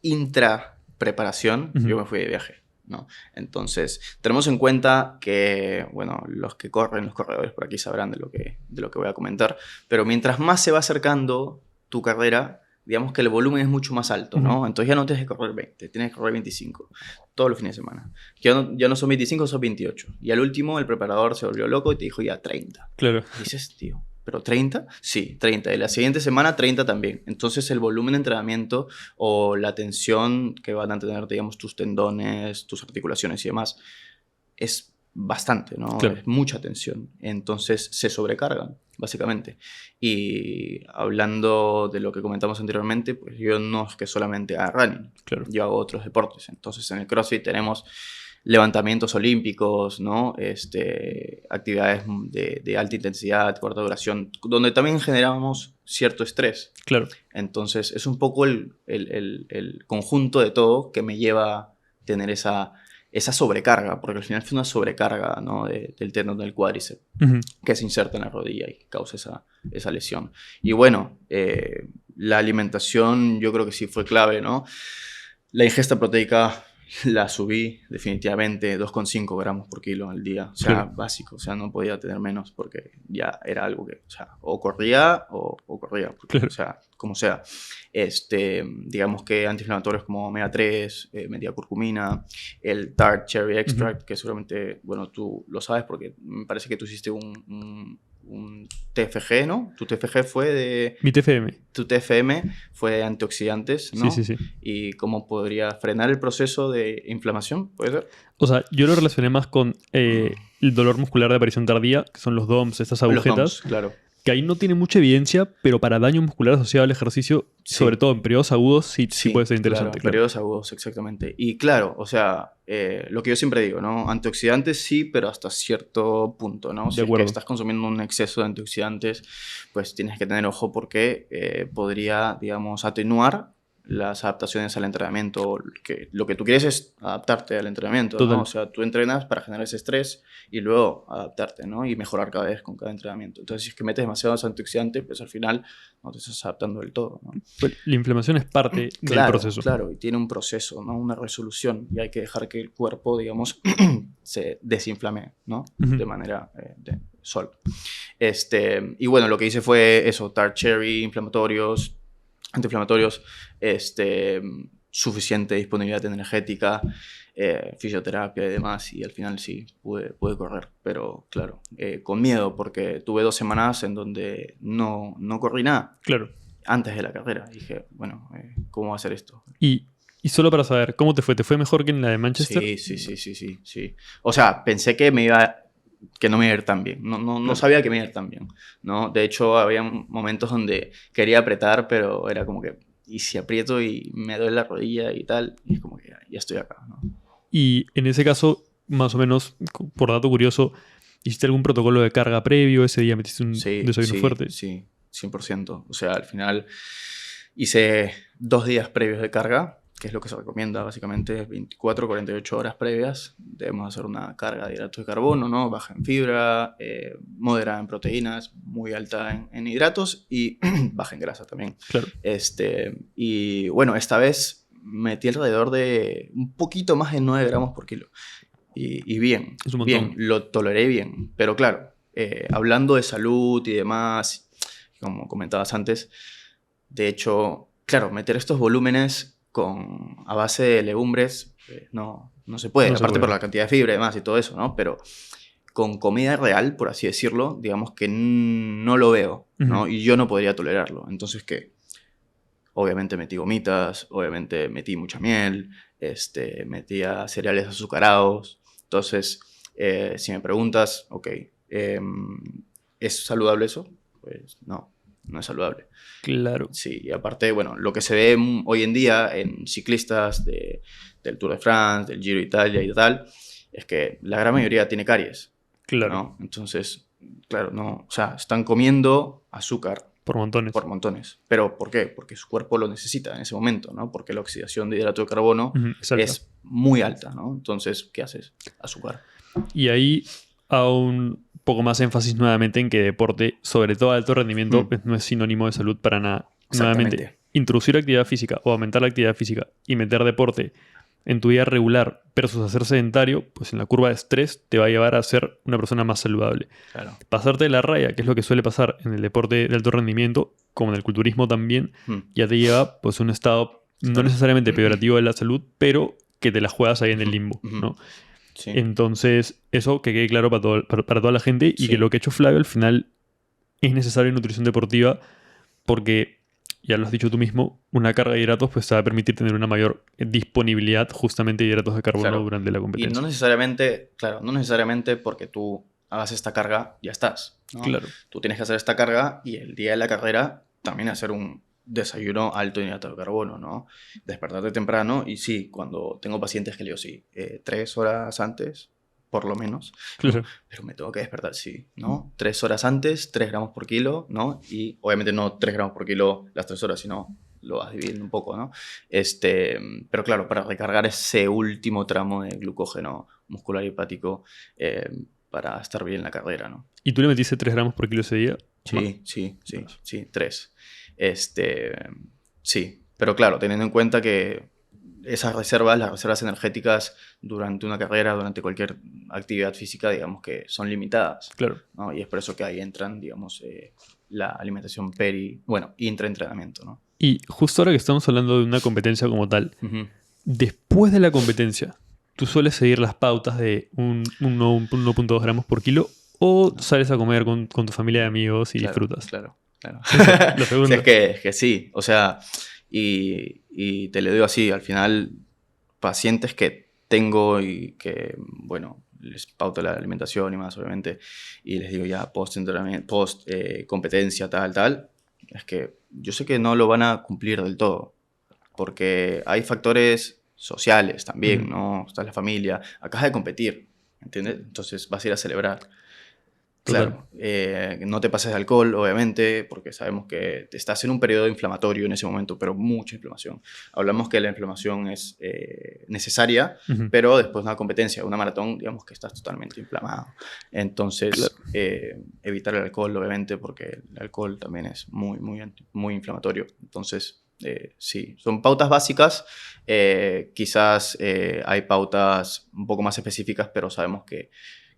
intra preparación, Ujú. yo me fui de viaje, ¿no? Entonces, tenemos en cuenta que, bueno, los que corren, los corredores por aquí sabrán de lo que voy a comentar, pero mientras más se va acercando tu carrera, digamos que el volumen es mucho más alto, ¿no? Ujú. Entonces ya no tienes que correr 20, tienes que correr 25 todos los fines de semana. Ya no son 25, son 28. Y al último el preparador se volvió loco y te dijo ya 30. Claro. Y dices, tío, ¿pero 30? Sí, 30. Y la siguiente semana 30 también. Entonces el volumen de entrenamiento o la tensión que van a tener, digamos, tus tendones, tus articulaciones y demás, es bastante, ¿no? Claro. Es mucha tensión. Entonces se sobrecargan, básicamente. Y hablando de lo que comentamos anteriormente, pues yo no es que solamente haga running, Claro. yo hago otros deportes. Entonces en el CrossFit tenemos levantamientos olímpicos, ¿no? Actividades de alta intensidad, corta duración, donde también generábamos cierto estrés. Claro. Entonces, es un poco el conjunto de todo que me lleva a tener esa sobrecarga, porque al final fue una sobrecarga, ¿no? del tendón del cuádriceps, que se inserta en la rodilla y causa esa lesión. Y bueno, la alimentación yo creo que sí fue clave, ¿no? La ingesta proteica la subí definitivamente 2,5 gramos por kilo al día. O sea, Claro. básico. O sea, no podía tener menos porque ya era algo que, o sea, o corría o corría. Porque, Claro. O sea, como sea. Digamos que antiinflamatorios como omega 3, metiacurcumina, el tart cherry extract, que seguramente, bueno, tú lo sabes porque me parece que tú hiciste un TFG, ¿no? Tu TFG fue de... Mi TFM. Tu TFM fue de antioxidantes, ¿no? Sí. Y cómo podría frenar el proceso de inflamación, ¿puede ser? O sea, yo lo relacioné más con el dolor muscular de aparición tardía, que son los DOMS, estas Los agujetas, DOMS, claro. que ahí no tiene mucha evidencia, pero para daño muscular asociado al ejercicio, Sí. sobre todo en periodos agudos, sí puede ser Claro, interesante. Claro. periodos agudos, exactamente. Y claro, o sea, lo que yo siempre digo, ¿no? Antioxidantes sí, pero hasta cierto punto, ¿no? Si es que estás consumiendo un exceso de antioxidantes, pues tienes que tener ojo porque podría, digamos, atenuar las adaptaciones al entrenamiento. Lo que tú quieres es adaptarte al entrenamiento, Total. ¿no? O sea, tú entrenas para generar ese estrés y luego adaptarte, ¿no? Y mejorar cada vez con cada entrenamiento. Entonces, si es que metes demasiados antioxidantes, pues al final no te estás adaptando del todo, ¿no? Pues la inflamación es parte del proceso. Claro, y tiene un proceso, ¿no? Una resolución, y hay que dejar que el cuerpo, digamos, se desinflame, ¿no? De manera de sol. Y bueno, lo que hice fue eso, tart cherry, antiinflamatorios, suficiente disponibilidad energética, fisioterapia y demás, y al final sí, pude correr, pero claro, con miedo, porque tuve 2 semanas en donde no corrí nada. Claro. Antes de la carrera. Dije, bueno, ¿cómo va a ser esto? Y solo para saber, ¿cómo te fue? ¿Te fue mejor que en la de Manchester? Sí. O sea, pensé que no me iba a ir tan bien. No sabía que me iba a ir tan bien, ¿no? De hecho, había momentos donde quería apretar, pero era como que, ¿y si aprieto y me duele la rodilla y tal? Y es como que ya estoy acá, ¿no? Y en ese caso, más o menos, por dato curioso, ¿hiciste algún protocolo de carga previo? ¿Ese día metiste un desayuno fuerte? Sí, 100%. O sea, al final hice 2 días previos de carga, que es lo que se recomienda básicamente, 24, 48 horas previas. Debemos hacer una carga de hidratos de carbono, ¿no? Baja en fibra, moderada en proteínas, muy alta en hidratos y baja en grasa también. Claro. Y bueno, esta vez metí alrededor de un poquito más de 9 gramos por kilo. Y bien, Es un montón. lo toleré bien. Pero claro, hablando de salud y demás, como comentabas antes, de hecho, claro, meter estos volúmenes a base de legumbres no se puede. Aparte por la cantidad de fibra y demás y todo eso, ¿no? Pero con comida real, por así decirlo, digamos que no lo veo, ¿no? Y yo no podría tolerarlo. Entonces, ¿qué? Obviamente metí gomitas, obviamente metí mucha miel, metía cereales azucarados. Entonces, si me preguntas, ok, ¿es saludable eso? Pues no es saludable. Claro. Sí, y aparte, bueno, lo que se ve hoy en día en ciclistas del Tour de France, del Giro de Italia y tal, es que la gran mayoría tiene caries. Claro. ¿No? Entonces, claro, o sea, están comiendo azúcar. Por montones. Por montones. ¿Pero por qué? Porque su cuerpo lo necesita en ese momento, ¿no? Porque la oxidación de hidrato de carbono es muy alta, ¿no? Entonces, ¿qué haces? Azúcar. Y ahí hago un poco más énfasis nuevamente en que deporte, sobre todo alto rendimiento, no es sinónimo de salud para nada. Nuevamente, introducir actividad física o aumentar la actividad física y meter deporte en tu vida regular versus hacer sedentario, pues en la curva de estrés te va a llevar a ser una persona más saludable. Claro. Pasarte de la raya, que es lo que suele pasar en el deporte de alto rendimiento, como en el culturismo también, ya te lleva pues a un estado no necesariamente peyorativo de la salud, pero que te la juegas ahí en el limbo, ¿no? Sí. Entonces, eso que quede claro para toda la gente y que lo que ha hecho Flavio al final es necesario en nutrición deportiva porque, ya lo has dicho tú mismo, una carga de hidratos pues te va a permitir tener una mayor disponibilidad justamente de hidratos de carbono durante la competencia. Y no necesariamente porque tú hagas esta carga ya estás, ¿no? Claro. Tú tienes que hacer esta carga y el día de la carrera también hacer un desayuno alto en hidrato de carbono, ¿no? Despertarte temprano y sí, cuando tengo pacientes que le digo sí, 3 horas antes, por lo menos, Claro. pero me tengo que despertar, sí, ¿no? 3 horas antes, 3 gramos por kilo, ¿no? Y obviamente no 3 gramos por kilo las 3 horas, sino lo vas dividiendo un poco, ¿no? Pero claro, para recargar ese último tramo de glucógeno muscular y hepático para estar bien en la carrera, ¿no? ¿Y tú le metiste 3 gramos por kilo ese día? Sí, 3. Este, sí, pero claro, teniendo en cuenta que esas reservas, las reservas energéticas durante una carrera, durante cualquier actividad física, digamos que son limitadas, Claro. ¿no? Y es por eso que ahí entran, digamos, la alimentación intraentrenamiento, ¿no? Y justo ahora que estamos hablando de una competencia como tal, Ujú. después de la competencia, ¿tú sueles seguir las pautas de un 1.2 gramos por kilo o sales a comer con tu familia de amigos y disfrutas? Claro. Lo segundo. Sí, es que sí, o sea, y te lo digo así, al final, pacientes que tengo y que, bueno, les pauto la alimentación y más, obviamente, y les digo ya post-entrenamiento, post-competencia, tal, es que yo sé que no lo van a cumplir del todo, porque hay factores sociales también, ¿no? Está la familia, acabas de competir, ¿entiendes? Entonces vas a ir a celebrar. Total. Claro, no te pases de alcohol, obviamente, porque sabemos que estás en un periodo inflamatorio en ese momento, pero mucha inflamación. Hablamos que la inflamación es necesaria, Ujú. pero después de una competencia, una maratón, digamos que estás totalmente inflamado. Entonces, Claro. evitar el alcohol, obviamente, porque el alcohol también es muy inflamatorio. Entonces, sí, son pautas básicas. Quizás hay pautas un poco más específicas, pero sabemos que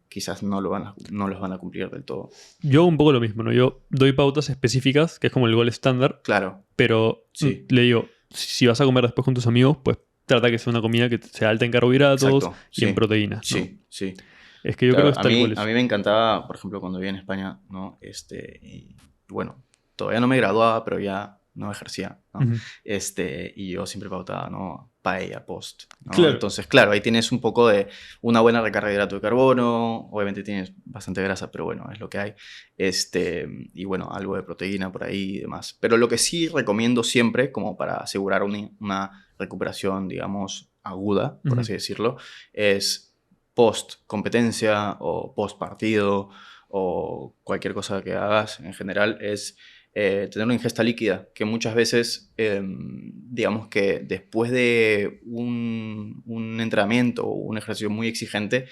quizás no los van a cumplir del todo. Yo hago un poco lo mismo, ¿no? Yo doy pautas específicas, que es como el gol estándar, Claro, pero sí, le digo, si vas a comer después con tus amigos, pues trata que sea una comida que sea alta en carbohidratos exacto, y en sí, proteínas, ¿no? sí. Es que yo creo Claro, que es tal cual a eso. mí me encantaba, por ejemplo, cuando vivía en España, ¿no? Y bueno, todavía no me graduaba, pero ya no ejercía, ¿no? Ujú. Y yo siempre pautaba, ¿no? Paella post, ¿no? Claro. Entonces, claro, ahí tienes un poco de una buena recarga de hidrato de carbono, obviamente tienes bastante grasa, pero bueno, es lo que hay. Y bueno, algo de proteína por ahí y demás. Pero lo que sí recomiendo siempre, como para asegurar una recuperación, digamos, aguda, por Ujú. así decirlo, es post competencia o post partido o cualquier cosa que hagas en general es tener una ingesta líquida, que muchas veces, digamos que después de un entrenamiento o un ejercicio muy exigente,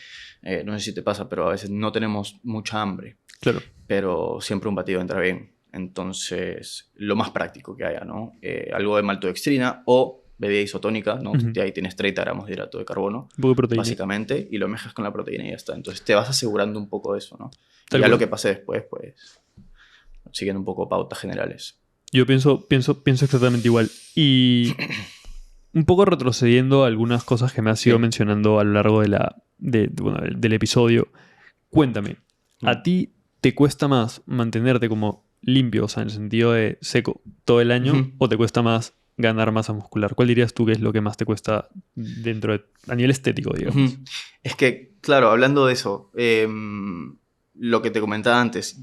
no sé si te pasa, pero a veces no tenemos mucha hambre, Claro. pero siempre un batido entra bien. Entonces, lo más práctico que haya, ¿no? Algo de maltodextrina o bebida isotónica, ¿no? Ujú. Ahí tienes 30 gramos de hidrato de carbono, Un poco de proteína. básicamente, y lo mezclas con la proteína y ya está. Entonces te vas asegurando un poco de eso, ¿no? Y Tal ya lo cual. que pase después, pues, siguiendo un poco pautas generales. Yo pienso exactamente igual. Y un poco retrocediendo a algunas cosas que me has ido Sí. mencionando a lo largo bueno, del episodio. Cuéntame, ¿a Mm. ti te cuesta más mantenerte como limpio, o sea, en el sentido de seco, todo el año, Ujú. o te cuesta más ganar masa muscular? ¿Cuál dirías tú que es lo que más te cuesta a nivel estético, digamos? Ujú. Es que, claro, hablando de eso, lo que te comentaba antes,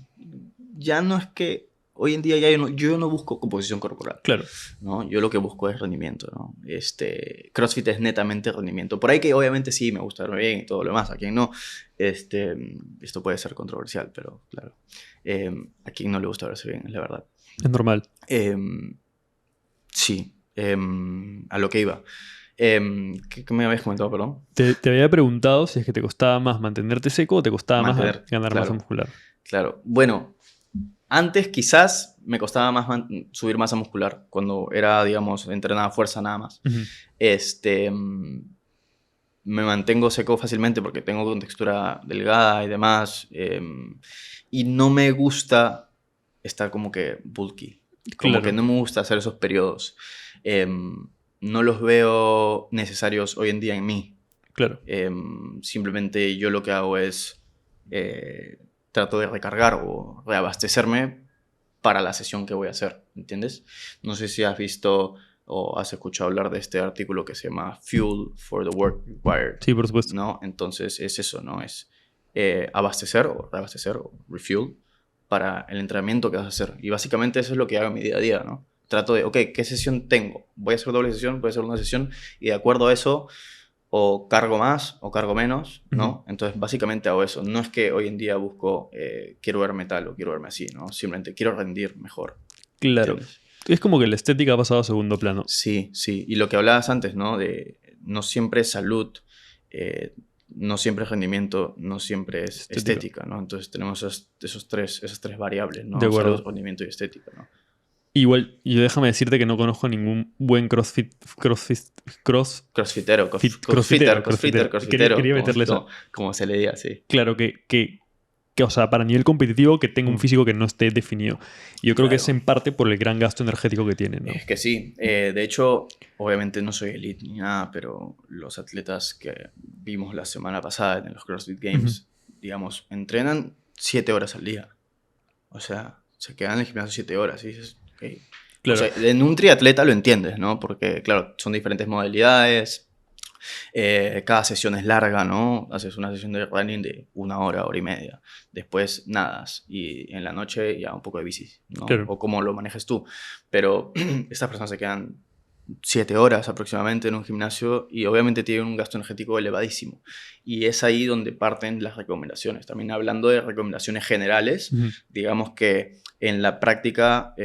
ya no es que hoy en día yo no busco composición corporal, Claro. ¿no? Yo lo que busco es rendimiento, ¿no? CrossFit es netamente rendimiento. Por ahí que obviamente sí, me gusta verme bien y todo lo demás, a quien no. Esto puede ser controversial, pero claro, a quien no le gusta verse bien, es la verdad. Es normal. Sí, a lo que iba. ¿Qué me habías comentado, perdón? Te había preguntado si es que te costaba más mantenerte seco o te costaba más Mantener, ganar masa claro, muscular. claro. Bueno, antes quizás me costaba más subir masa muscular, cuando era, digamos, entrenada fuerza nada más. Ujú. Este, mm, Me mantengo seco fácilmente porque tengo contextura delgada y demás. Y no me gusta estar como que bulky. Como que Claro, no me gusta hacer esos periodos. No los veo necesarios hoy en día en mí. claro. Simplemente yo lo que hago es trato de recargar o reabastecerme para la sesión que voy a hacer, ¿entiendes? No sé si has visto o has escuchado hablar de este artículo que se llama Fuel for the Work Required, Sí, por supuesto. ¿no? Entonces es eso, ¿no? Es abastecer o reabastecer o refuel para el entrenamiento que vas a hacer. Y básicamente eso es lo que hago en mi día a día, ¿no? trato de, ok, ¿qué sesión tengo? Voy a hacer doble sesión, voy a hacer una sesión y de acuerdo a eso o cargo más o cargo menos, ¿no? Entonces básicamente hago eso. No es que hoy en día busco, quiero verme tal o quiero verme así, ¿no? Simplemente quiero rendir mejor. Claro. ¿Entiendes? Es como que la estética ha pasado a segundo plano. Sí, sí. Y lo que hablabas antes, ¿no? De no siempre es salud, eh, no siempre es rendimiento, no siempre es estética, ¿no? Entonces tenemos esas tres variables, De ¿no? acuerdo. Salud, rendimiento y estética, ¿no? Igual, yo déjame decirte que no conozco ningún buen Crossfitero, crossfitero. crossfitero, Quería meterle esa. como se le diga, sí. Claro que, o sea, para nivel competitivo, que tenga un Mm. físico que no esté definido. Y yo creo que es Claro. en parte por el gran gasto energético que tienen, ¿no? Es que sí. De hecho, obviamente no soy elite ni nada, pero los atletas que vimos la semana pasada en los CrossFit Games, digamos, entrenan 7 horas al día. O sea, se quedan en el gimnasio 7 horas y dices, ok. Claro. O sea, en un triatleta lo entiendes, ¿no? Porque, claro, son diferentes modalidades. Cada sesión es larga, ¿no? Haces una sesión de running de 1 hora, hora y media. Después nadas y en la noche ya un poco de bici, ¿no? Claro. O cómo lo manejes tú. Pero estas personas se quedan 7 horas aproximadamente en un gimnasio y obviamente tienen un gasto energético elevadísimo. Y es ahí donde parten las recomendaciones. También hablando de recomendaciones generales, digamos que en la práctica,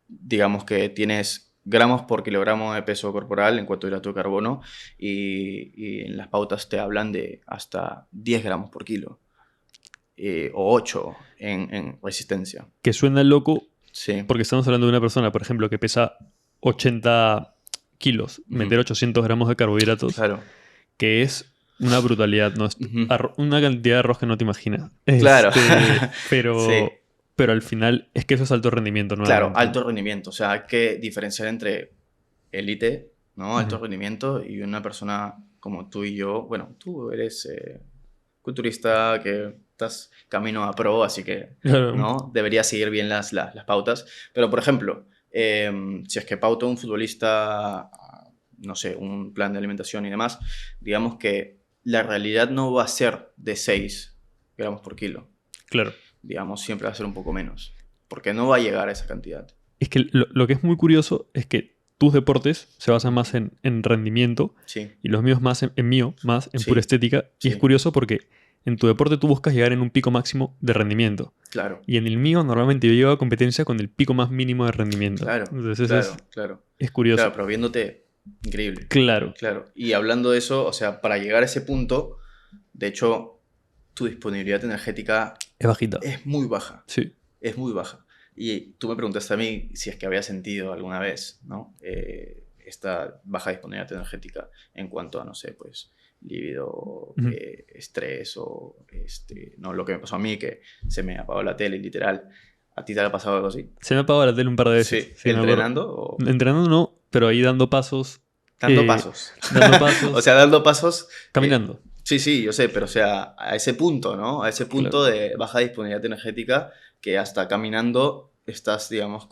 digamos que tienes gramos por kilogramo de peso corporal en cuanto a hidrato de carbono y en las pautas te hablan de hasta 10 gramos por kilo o 8 en resistencia. Que suena loco Sí. porque estamos hablando de una persona, por ejemplo, que pesa 80 kilos, meter 800 gramos de carbohidratos, Claro. que es una brutalidad, ¿no? Una cantidad de arroz que no te imaginas. Claro. Pero, Sí. pero al final es que eso es alto rendimiento, ¿no? Claro, alto rendimiento. O sea, hay que diferenciar entre élite, ¿no? Alto Ujú. rendimiento y una persona como tú y yo. Bueno, tú eres culturista que estás camino a pro, así que, Claro. ¿no? Deberías seguir bien las pautas. Pero, por ejemplo, si es que pauta un futbolista, no sé, un plan de alimentación y demás, digamos que la realidad no va a ser de 6 gramos por kilo. Claro. Digamos, siempre va a ser un poco menos. Porque no va a llegar a esa cantidad. Es que lo que es muy curioso es que tus deportes se basan más en rendimiento Sí. y los míos más más en Sí. pura estética. Y Sí. es curioso porque en tu deporte tú buscas llegar en un pico máximo de rendimiento. Claro. Y en el mío normalmente yo llevo a competencia con el pico más mínimo de rendimiento. Claro. Entonces Claro. es curioso. Claro, pero viéndote increíble. Claro. Claro. Y hablando de eso, o sea, para llegar a ese punto, de hecho, tu disponibilidad energética Es bajita. es muy baja. Sí. Es muy baja. Y tú me preguntaste a mí si es que había sentido alguna vez, ¿no? Esta baja disponibilidad energética en cuanto a, no sé, pues, líbido, estrés o, no, lo que me pasó a mí, que se me apagó la tele, literal. ¿A ti te ha pasado algo así? Se me apagó la tele un par de veces. Sí. Sí, me acuerdo. ¿Entrenando o...? Entrenando no, pero ahí dando pasos. Dando pasos. Dando pasos. O sea, dando pasos... caminando. Sí, yo sé, pero o sea, a ese punto, ¿no? A ese punto Claro. de baja disponibilidad energética que hasta caminando estás, digamos,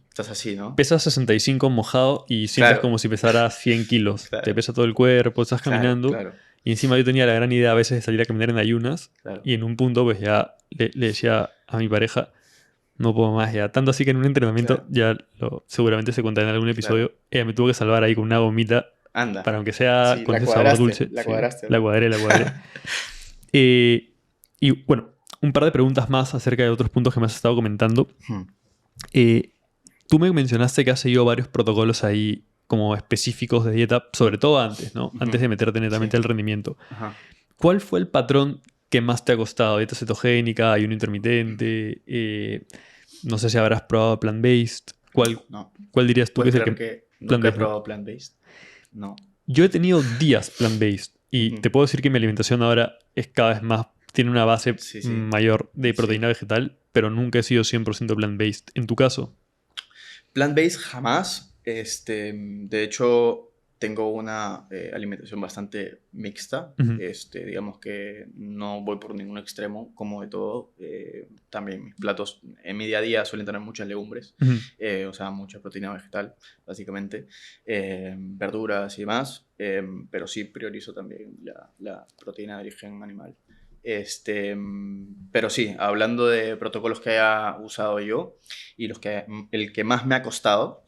estás así, ¿no? Pesas 65 mojado y sientes Claro. como si pesara 100 kilos. Claro. Te pesa todo el cuerpo, estás Claro, caminando. claro. Y encima yo tenía la gran idea a veces de salir a caminar en ayunas. Claro. Y en un punto pues ya le decía a mi pareja, no puedo más ya. Tanto así que en un entrenamiento, Claro. seguramente se contará en algún episodio, ella me tuvo que salvar ahí con una gomita. Anda. Para aunque sea Sí, con la ese sabor cuadraste, dulce. la Sí, cuadraste, la ¿no? cuadré. Y bueno, un par de preguntas más acerca de otros puntos que me has estado comentando. Tú me mencionaste que has seguido varios protocolos ahí como específicos de dieta, sobre todo antes, ¿no? Antes de meterte netamente Sí. al rendimiento. Ajá. ¿Cuál fue el patrón que más te ha costado? ¿Dieta cetogénica, ayuno intermitente? No sé si habrás probado plant-based. No. ¿Cuál dirías tú que ¿Puedes es el creer que... que nunca he plant-based, ¿no? probado plant-based? No. Yo he tenido días plant-based y Ujú. te puedo decir que mi alimentación ahora es cada vez más, tiene una base Sí. mayor de proteína vegetal, pero nunca he sido 100% plant-based. ¿En tu caso? Plant-based jamás. De hecho, tengo una alimentación bastante mixta. Ujú. Digamos que no voy por ningún extremo, como de todo. También mis platos en mi día a día suelen tener muchas legumbres, Ujú. o sea, mucha proteína vegetal, básicamente, verduras y demás. Pero sí priorizo también la proteína de origen animal. Pero sí, hablando de protocolos que haya usado yo y el que más me ha costado,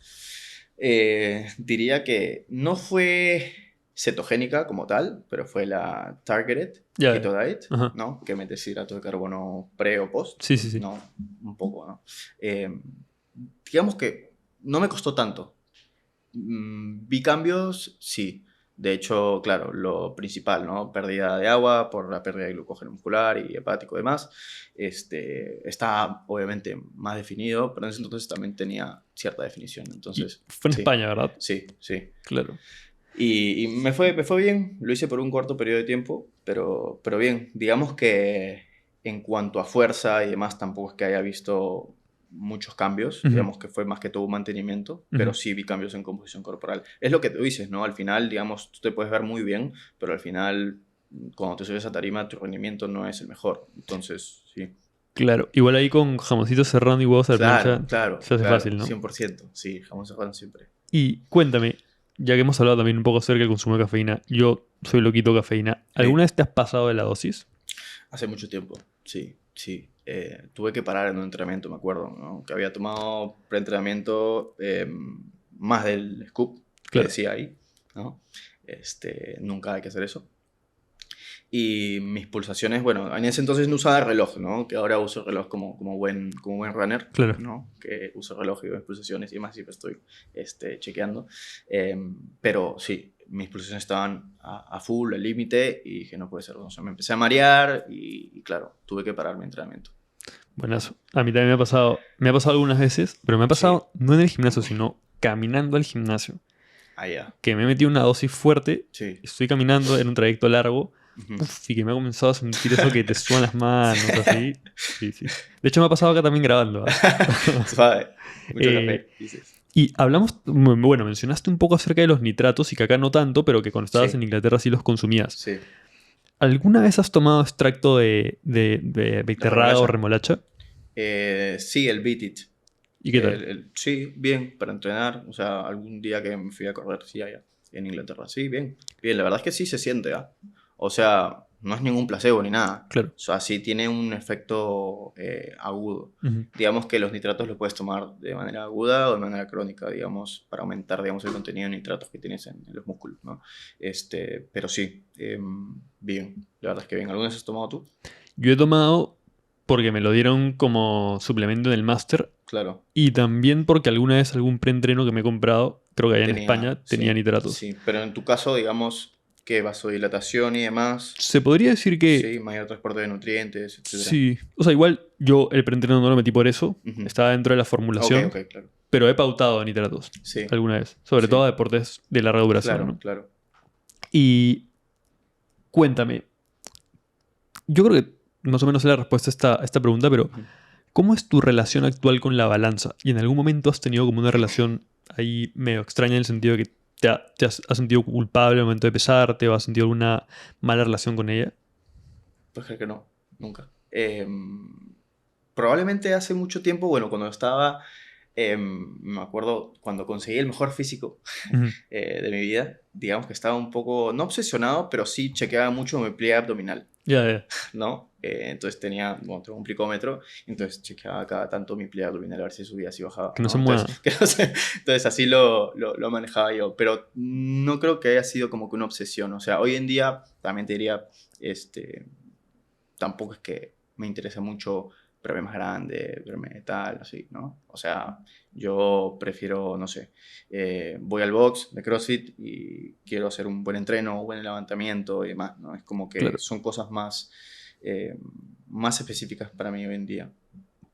diría que no fue cetogénica como tal, pero fue la Targeted Ya, Keto Diet, ajá. ¿no? Que metes hidratos de carbono pre o post, Sí, sí, sí. ¿no? Un poco, ¿no? Eh, digamos que no me costó tanto. Vi cambios, sí. De hecho, claro, lo principal, ¿no? Pérdida de agua por la pérdida de glucógeno muscular y hepático y demás. Está obviamente más definido, pero en ese entonces también tenía cierta definición. Y Entonces, fue en sí, España, ¿verdad? sí, sí. Claro. Y me fue bien, lo hice por un corto periodo de tiempo, pero bien. Digamos que en cuanto a fuerza y demás, tampoco es que haya visto muchos cambios, Ujú, digamos que fue más que todo un mantenimiento, pero ujú. sí vi cambios en composición corporal. Es lo que tú dices, ¿no? Al final, digamos, tú te puedes ver muy bien, pero al final, cuando te subes a tarima, tu rendimiento no es el mejor. Entonces, sí. Claro. Igual ahí con jamoncito serrano y huevos a la Claro, plancha claro, se hace claro, fácil, ¿no? 100%. Sí, jamón serrano siempre. Y cuéntame, ya que hemos hablado también un poco acerca del consumo de cafeína, yo soy loquito de cafeína. ¿Alguna Sí. vez te has pasado de la dosis? Hace mucho tiempo, sí, sí. Tuve que parar en un entrenamiento, me acuerdo, ¿no? Que había tomado preentrenamiento más del scoop que Claro. decía ahí, ¿no? Nunca hay que hacer eso. Y mis pulsaciones, bueno, en ese entonces no usaba reloj, ¿no? Que ahora uso el reloj como buen runner, Claro. ¿no? Que uso el reloj y veo mis pulsaciones y demás, siempre estoy chequeando. Pero sí, mis pulsaciones estaban a full, al límite, y dije, no puede ser. O sea, me empecé a marear y claro, tuve que parar mi entrenamiento. Buenazo. A mí también me ha pasado algunas veces, pero me ha Sí, pasado no en el gimnasio, sino caminando al gimnasio. allá, Que me he metido una dosis fuerte, sí. estoy caminando en un trayecto largo, Ujú. uf, y que me ha comenzado a sentir eso que te sudan las manos, así. Sí, sí. De hecho, me ha pasado acá también grabando, ¿ah? Suave, mucho Eh, café, dices. y hablamos, bueno, mencionaste un poco acerca de los nitratos y que acá no tanto, pero que cuando estabas en Sí, Inglaterra sí los consumías. sí. ¿Alguna vez has tomado extracto de ¿De beterraga o remolacha? remolacha? Sí, el Beat It. ¿Y qué tal? Sí, bien, para entrenar. O sea, algún día que me fui a correr, sí, allá, en Inglaterra. Sí, bien. Bien, la verdad es que sí se siente, ¿ah? O sea, no es ningún placebo ni nada. Claro. O sea, sí tiene un efecto agudo. Ujú. Digamos que los nitratos los puedes tomar de manera aguda o de manera crónica, digamos, para aumentar, digamos, el contenido de nitratos que tienes en los músculos, ¿no? Pero sí, bien. La verdad es que bien. ¿Alguna vez has tomado tú? Yo he tomado porque me lo dieron como suplemento en el máster Claro. y también porque alguna vez algún preentreno que me he comprado, creo que allá en Tenía, España, tenía sí, nitratos. sí. Pero en tu caso, digamos, que vasodilatación y demás, Se podría decir que sí, mayor transporte de nutrientes, etcétera. sí. O sea, igual yo el preentreno no lo metí por eso, Ujú. estaba dentro de la Ok, formulación, ok, claro. pero he pautado nitratos Sí, alguna vez, sobre todo a sí, deportes de larga duración, claro, ¿no? claro. Y cuéntame, yo creo que más o menos sé la respuesta a esta pregunta, pero Ujú. ¿cómo es tu relación actual con la balanza? ¿Y en algún momento has tenido como una relación ahí medio extraña en el sentido de que has sentido culpable al momento de pesarte o has sentido alguna mala relación con ella? Pues creo que no, nunca. Probablemente hace mucho tiempo, bueno, cuando estaba, me acuerdo cuando conseguí el mejor físico Ujú. de mi vida, digamos que estaba un poco, no obsesionado, pero sí chequeaba mucho mi pliegue abdominal. Ya, ya. ¿No? Entonces tengo un plicómetro, entonces chequeaba cada tanto mi pliegue abdominal a ver si subía, si bajaba, Que no se ¿no? Entonces, mueva. que no sé, entonces así lo manejaba yo, pero no creo que haya sido como que una obsesión, o sea, hoy en día también te diría, tampoco es que me interese mucho verme más grande, verme tal, así, ¿no? O sea, yo prefiero, no sé, voy al box de CrossFit y quiero hacer un buen entreno, un buen levantamiento y demás, ¿no? Es como que Claro. son cosas eh, más específicas para mí hoy en día.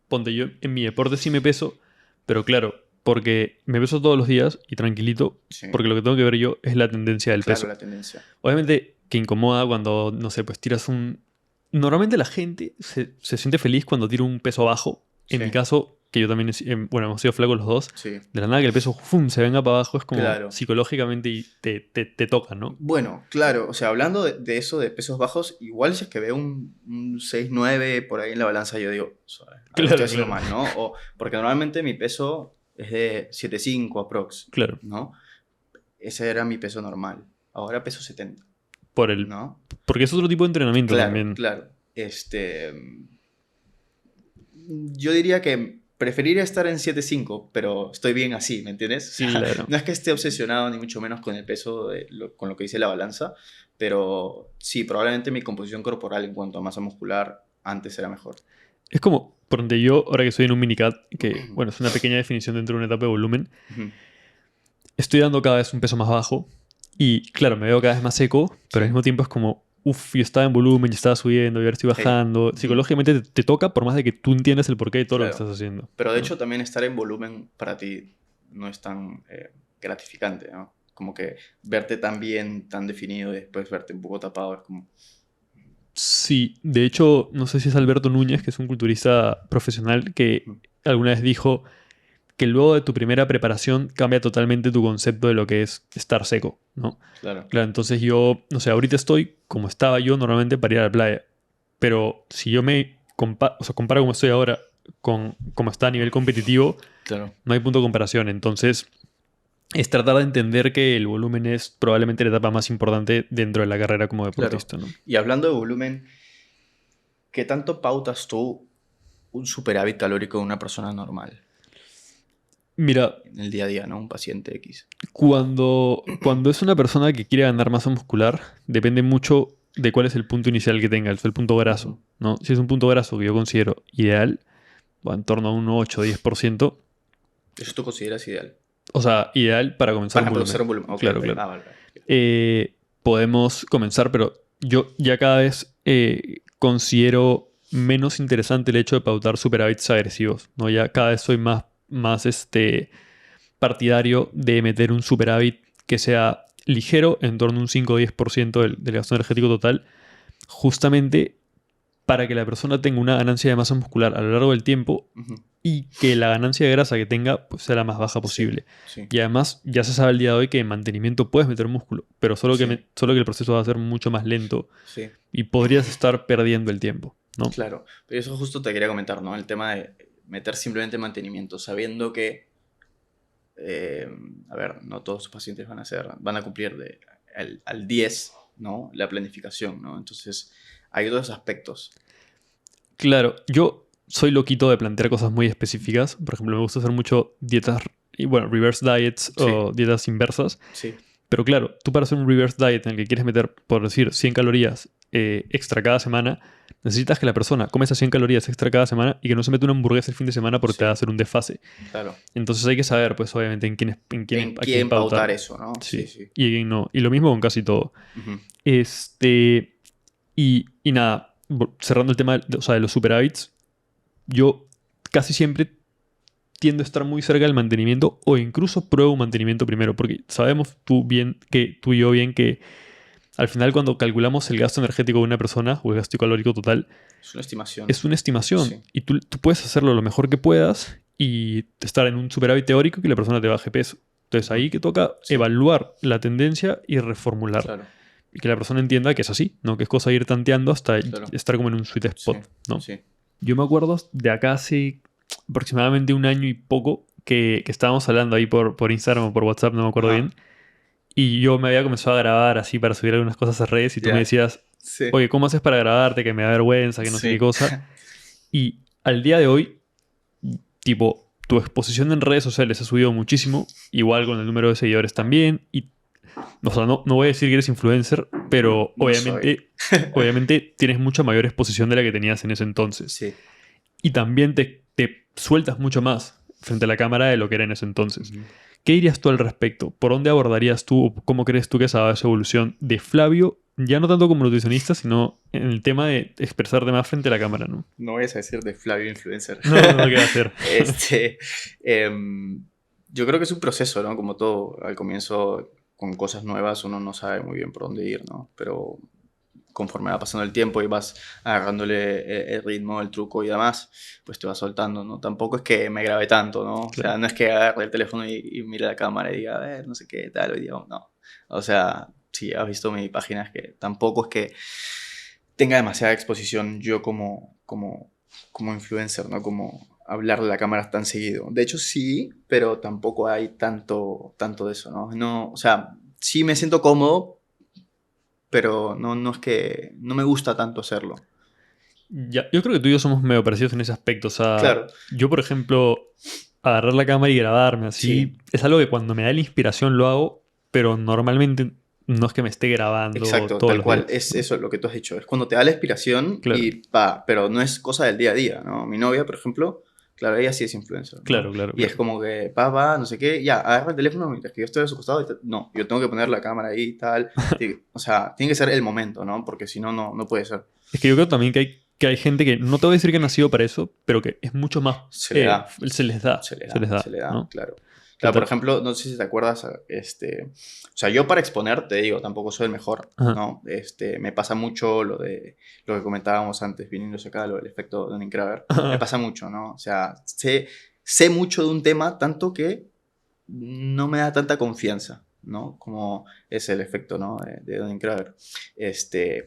Ponte yo, en mi deporte sí me peso, pero claro, porque me peso todos los días y tranquilito, Sí, porque lo que tengo que ver yo es la tendencia del claro, peso. la tendencia. Obviamente que incomoda cuando, no sé, pues tiras un... Normalmente la gente se siente feliz cuando tira un peso bajo. En Sí, mi caso, que yo también, bueno, hemos sido flacos los dos, sí, de la nada que el peso ¡fum! Se venga para abajo es como claro. psicológicamente y te toca, ¿no? Bueno, claro, o sea, hablando de eso, de pesos bajos, igual si es que veo un 6-9 por ahí en la balanza, yo digo, "Suave, algo estoy Claro, haciendo claro, mal, ¿no?" Porque normalmente mi peso es de 7,5 aprox, claro. ¿no? Ese era mi peso normal. Ahora peso 70, Por el, ¿no? porque es otro tipo de entrenamiento Claro, también. claro. este, yo diría que preferiría estar en 7.5, pero estoy bien así, ¿me entiendes? O sea, Claro. no es que esté obsesionado ni mucho menos con el peso, con lo que dice la balanza, pero sí, probablemente mi composición corporal en cuanto a masa muscular antes era mejor. Es como, por donde yo, ahora que estoy en un minicat, que bueno, es una pequeña definición dentro de una etapa de volumen, Ujú. estoy dando cada vez un peso más bajo y claro, me veo cada vez más seco, pero al Sí. mismo tiempo es como, uff, yo estaba en volumen, yo estaba subiendo, y ahora estoy Hey. bajando. Ujú. Psicológicamente te toca por más de que tú entiendas el porqué de todo lo que Claro. estás haciendo, Pero de ¿no? hecho también estar en volumen para ti no es tan gratificante, ¿no? Como que verte tan bien, tan definido y después verte un poco tapado es como... Sí, de hecho, no sé si es Alberto Núñez, que es un culturista profesional, que Ujú. alguna vez dijo que luego de tu primera preparación cambia totalmente tu concepto de lo que es estar seco, ¿no? Claro, Claro, entonces yo, no sé, ahorita estoy como estaba yo normalmente para ir a la playa, pero si yo o sea, comparo como estoy ahora con cómo está a nivel competitivo, claro. no hay punto de comparación. Entonces, es tratar de entender que el volumen es probablemente la etapa más importante dentro de la carrera como Claro. deportista, ¿no? Y hablando de volumen, ¿qué tanto pautas tú un superávit calórico de una persona normal Mira, en el día a día, ¿no? Un paciente X. cuando es una persona que quiere ganar masa muscular, depende mucho de cuál es el punto inicial que tenga, el punto Ujú. graso, ¿no? Si es un punto graso que yo considero ideal, va en torno a un 8 o 10%, Eso tú consideras ideal. o sea, ideal para comenzar un Para volumen. producir un volumen. Ok, Claro, ok. claro. Ah, vale, vale. Podemos comenzar, pero yo ya cada vez considero menos interesante el hecho de pautar superávits agresivos, ¿no? Ya cada vez soy más partidario de meter un superávit que sea ligero, en torno a un 5 o 10% del gasto energético total, justamente para que la persona tenga una ganancia de masa muscular a lo largo del tiempo Ujú. y que la ganancia de grasa que tenga pues, sea la más baja Sí, posible. sí, Y además ya se sabe el día de hoy que en mantenimiento puedes meter músculo, pero sí, solo que el proceso va a ser mucho más lento sí. y podrías estar perdiendo el tiempo, ¿no? Claro. Pero eso justo te quería comentar, ¿no? El tema de meter simplemente mantenimiento, sabiendo que, eh, a ver, no todos sus pacientes van a cumplir al 10, ¿no? La planificación, ¿no? Entonces, hay dos aspectos. Claro, yo soy loquito de plantear cosas muy específicas. Por ejemplo, me gusta hacer mucho dietas, y bueno, reverse diets Sí, o dietas inversas. sí, Pero claro, tú para hacer un reverse diet en el que quieres meter, por decir, 100 calorías extra cada semana, necesitas que la persona come esas 100 calorías extra cada semana y que no se meta una hamburguesa el fin de semana porque te va a sí, hacer un desfase. claro. Entonces hay que saber, pues obviamente, En a quién quién pautar pautarle. eso, ¿no? Sí, Sí. sí. Y a quién no. Y lo mismo con casi todo. Ujú. Este. Y nada, cerrando el tema o sea, de los superávits, yo casi siempre tiendo a estar muy cerca del mantenimiento o incluso pruebo un mantenimiento primero, porque sabemos tú y yo bien que al final cuando calculamos el gasto energético de una persona o el gasto calórico total, Es una estimación. es una estimación Sí, y tú puedes hacerlo lo mejor que puedas y estar en un superávit teórico y que la persona te baje peso. Entonces ujú, ahí que toca sí, evaluar la tendencia y reformular. claro, Y que la persona entienda que es así, ¿no? Que es cosa de ir tanteando hasta claro. estar como en un sweet Sí, spot, ¿no? sí. Yo me acuerdo de acá hace aproximadamente un año y poco que estábamos hablando ahí por Instagram o por WhatsApp, no me acuerdo Ajá. bien. Y yo me había comenzado a grabar así para subir algunas cosas a redes y tú me Ya. decías, Sí. oye, ¿cómo haces para grabarte? Que me da vergüenza, que no sé qué Sí. cosa. Y al día de hoy, tipo, tu exposición en redes sociales ha subido muchísimo, igual con el número de seguidores también. Y, o sea, no voy a decir que eres influencer, pero No soy. obviamente tienes mucha mayor exposición de la que tenías en ese entonces. Sí. Y también te sueltas mucho más frente a la cámara de lo que era en ese entonces. Ujú. ¿Qué dirías tú al respecto? ¿Por dónde abordarías tú o cómo crees tú que esa va esa evolución de Flavio, ya no tanto como nutricionista, sino en el tema de expresarte más frente a la cámara, ¿no? No vayas a decir de Flavio Influencer. No, no, ¿qué va a hacer? Este, yo creo que es un proceso, ¿no? Como todo, al comienzo con cosas nuevas uno no sabe muy bien por dónde ir, ¿no? Pero conforme va pasando el tiempo y vas agarrándole el ritmo, el truco y demás, pues te vas soltando, ¿no? Tampoco es que me grabe tanto, ¿no? O sea, Claro. no es que agarre el teléfono y mire la cámara y diga, a ver, no sé qué, tal, hoy día, no. O sea, si has visto mi página, es que tampoco es que tenga demasiada exposición yo como influencer, ¿no? Como hablar de la cámara tan seguido. De hecho, sí, pero tampoco hay tanto de eso, ¿no? No, o sea, sí me siento cómodo, pero no es que no me gusta tanto hacerlo. Ya, yo creo que tú y yo somos medio parecidos en ese aspecto. O sea, Claro, yo, por ejemplo, agarrar la cámara y grabarme sí, así, es algo que cuando me da la inspiración lo hago, pero normalmente no es que me esté grabando exacto, todos tal los cual. días, Es ¿no? eso lo que tú has dicho. Es cuando te da la inspiración Claro, y va, pero no es cosa del día a día, ¿no? Mi novia, por ejemplo, claro, ella sí es influencer, ¿no? claro, claro, Y es claro. como que va, no sé qué, ya, agarra el teléfono mientras que yo estoy a su costado y tal. No, yo tengo que poner la cámara ahí y tal. O sea, tiene que ser el momento, ¿no? Porque si no, no puede ser. Es que yo creo también que hay gente que, no te voy a decir que ha nacido para eso, pero que es mucho más, Se le da. se les Se da, le da, ¿no? claro. Que Claro, por tal- ejemplo, no sé si te acuerdas, o sea, yo para exponer, te digo, tampoco soy el mejor, Ajá. ¿no? Me pasa mucho lo de lo que comentábamos antes, viniéndose acá, lo del efecto Dunning-Kruger. Me pasa mucho, ¿no? O sea, sé mucho de un tema, tanto que no me da tanta confianza, ¿no? Como es el efecto, ¿no? De Dunning-Kruger.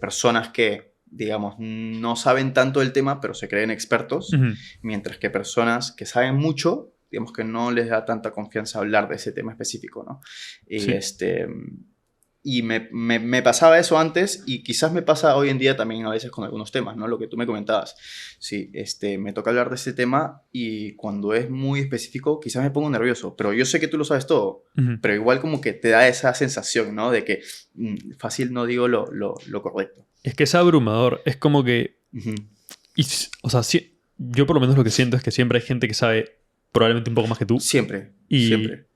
Personas que, digamos, no saben tanto del tema, pero se creen expertos, Ujú. mientras que personas que saben mucho, digamos que no les da tanta confianza hablar de ese tema específico, ¿no? Y, Sí. me pasaba eso antes y quizás me pasa hoy en día también a veces con algunos temas, ¿no? Lo que tú me comentabas. Sí, me toca hablar de ese tema y cuando es muy específico quizás me pongo nervioso, pero yo sé que tú lo sabes todo, Ujú. pero igual como que te da esa sensación, ¿no? De que fácil no digo lo correcto. Es que es abrumador. Es como que, Ujú. o sea, yo por lo menos lo que siento es que siempre hay gente que sabe probablemente un poco más que tú Siempre, y, siempre.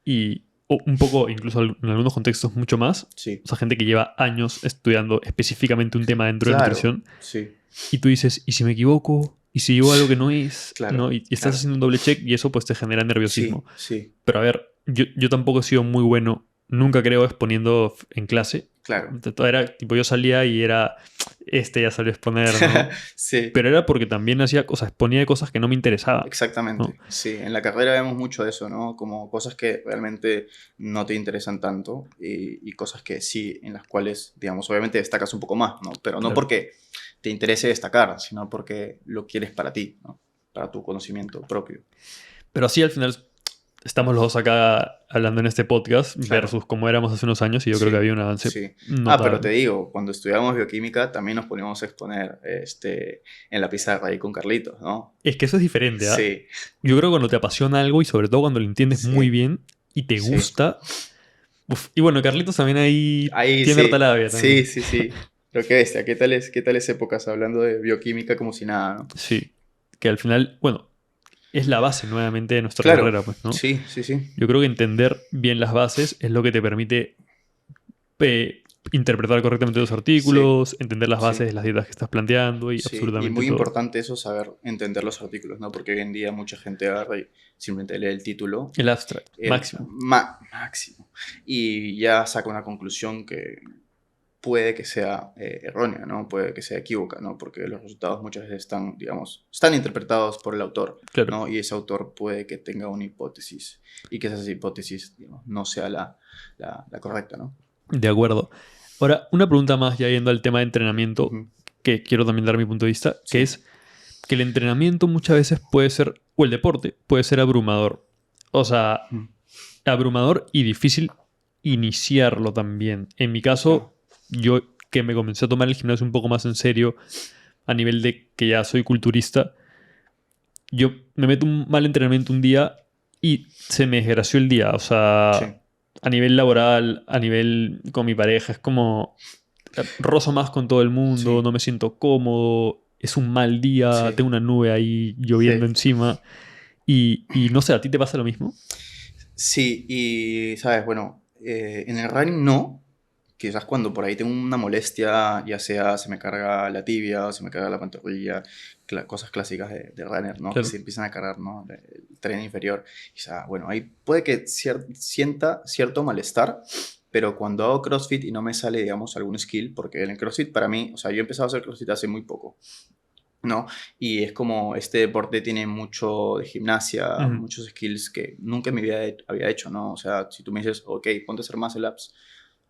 o un poco, incluso en algunos contextos mucho más. Sí, O sea, gente que lleva años estudiando específicamente un tema dentro de claro, nutrición sí, y tú dices, ¿y si me equivoco? ¿Y si digo algo que no es? claro, ¿No? Y estás claro. haciendo un doble check y eso pues te genera nerviosismo. Sí, sí, Pero a ver, yo tampoco he sido muy bueno, nunca creo exponiendo en clase. claro. Era, tipo, yo salía y era, este ya salió a exponer, ¿no? Sí. Pero era porque también hacía cosas, exponía de cosas que no me interesaban, ¿no? Exactamente, sí. En la carrera vemos mucho de eso, ¿no? Como cosas que realmente no te interesan tanto y cosas que sí, en las cuales, digamos, obviamente destacas un poco más, ¿no? Pero no Claro. porque te interese destacar, sino porque lo quieres para ti, ¿no? Para tu conocimiento propio. Pero así al final estamos los dos acá hablando en este podcast Claro, versus como éramos hace unos años y yo creo que sí, había un avance sí. Ah, pero te notable. digo, cuando estudiábamos bioquímica también nos poníamos a exponer en la pizarra ahí con Carlitos, ¿no? Es que eso es diferente, ¿ah? Sí, Yo creo que cuando te apasiona algo y sobre todo cuando lo entiendes muy sí, bien y te sí. gusta. Uf, y bueno, Carlitos también ahí Ahí tiene harta sí, labia sí, también. sí, sí. Pero qué bestia, qué tales épocas hablando de bioquímica como si nada, ¿no? Sí, que al final, bueno, es la base nuevamente de nuestra Claro, carrera, pues, ¿no? sí, sí, sí. Yo creo que entender bien las bases es lo que te permite interpretar correctamente los Sí, artículos, entender las bases sí, de las dietas que estás planteando y sí. Y absolutamente muy todo. importante eso, saber entender los artículos, ¿no? Porque hoy en día mucha gente agarra y simplemente lee el título, El abstract, máximo. máximo, y ya saca una conclusión que puede que sea errónea, ¿no? Puede que sea equívoca, ¿no? Porque los resultados muchas veces están, digamos, están interpretados por el autor, Claro, ¿no? Y ese autor puede que tenga una hipótesis y que esa hipótesis, digamos, no sea la correcta, ¿no? de acuerdo. Ahora, una pregunta más ya yendo al tema de entrenamiento, Ujú. que quiero también dar mi punto de vista, que Sí. es que el entrenamiento muchas veces puede ser, o el deporte puede ser abrumador. O sea, Ujú. abrumador y difícil iniciarlo también. En mi Claro. caso, yo que me comencé a tomar el gimnasio un poco más en serio, a nivel de que ya soy culturista, yo me meto un mal entrenamiento un día y se me desgració el día. O sea, Sí. a nivel laboral, a nivel con mi pareja, es como rozo más con todo el mundo, Sí. no me siento cómodo, es un mal día, Sí. tengo una nube ahí lloviendo Sí. encima. Y no sé, ¿a ti te pasa lo mismo? Sí, y sabes, bueno, en el running no. Quizás cuando por ahí tengo una molestia, ya sea se me carga la tibia o se me carga la pantorrilla, cosas clásicas de runner, ¿no? Que Claro. se empiezan a cargar, ¿no? El tren inferior. Quizás, bueno, ahí puede que sienta cierto malestar, pero cuando hago CrossFit y no me sale, digamos, algún skill, porque en el CrossFit para mí, o sea, yo he empezado a hacer CrossFit hace muy poco. ¿No? Y es como este deporte tiene mucho de gimnasia, Ujú. muchos skills que nunca me había hecho, ¿no? O sea, si tú me dices, ok, ponte a hacer muscle ups.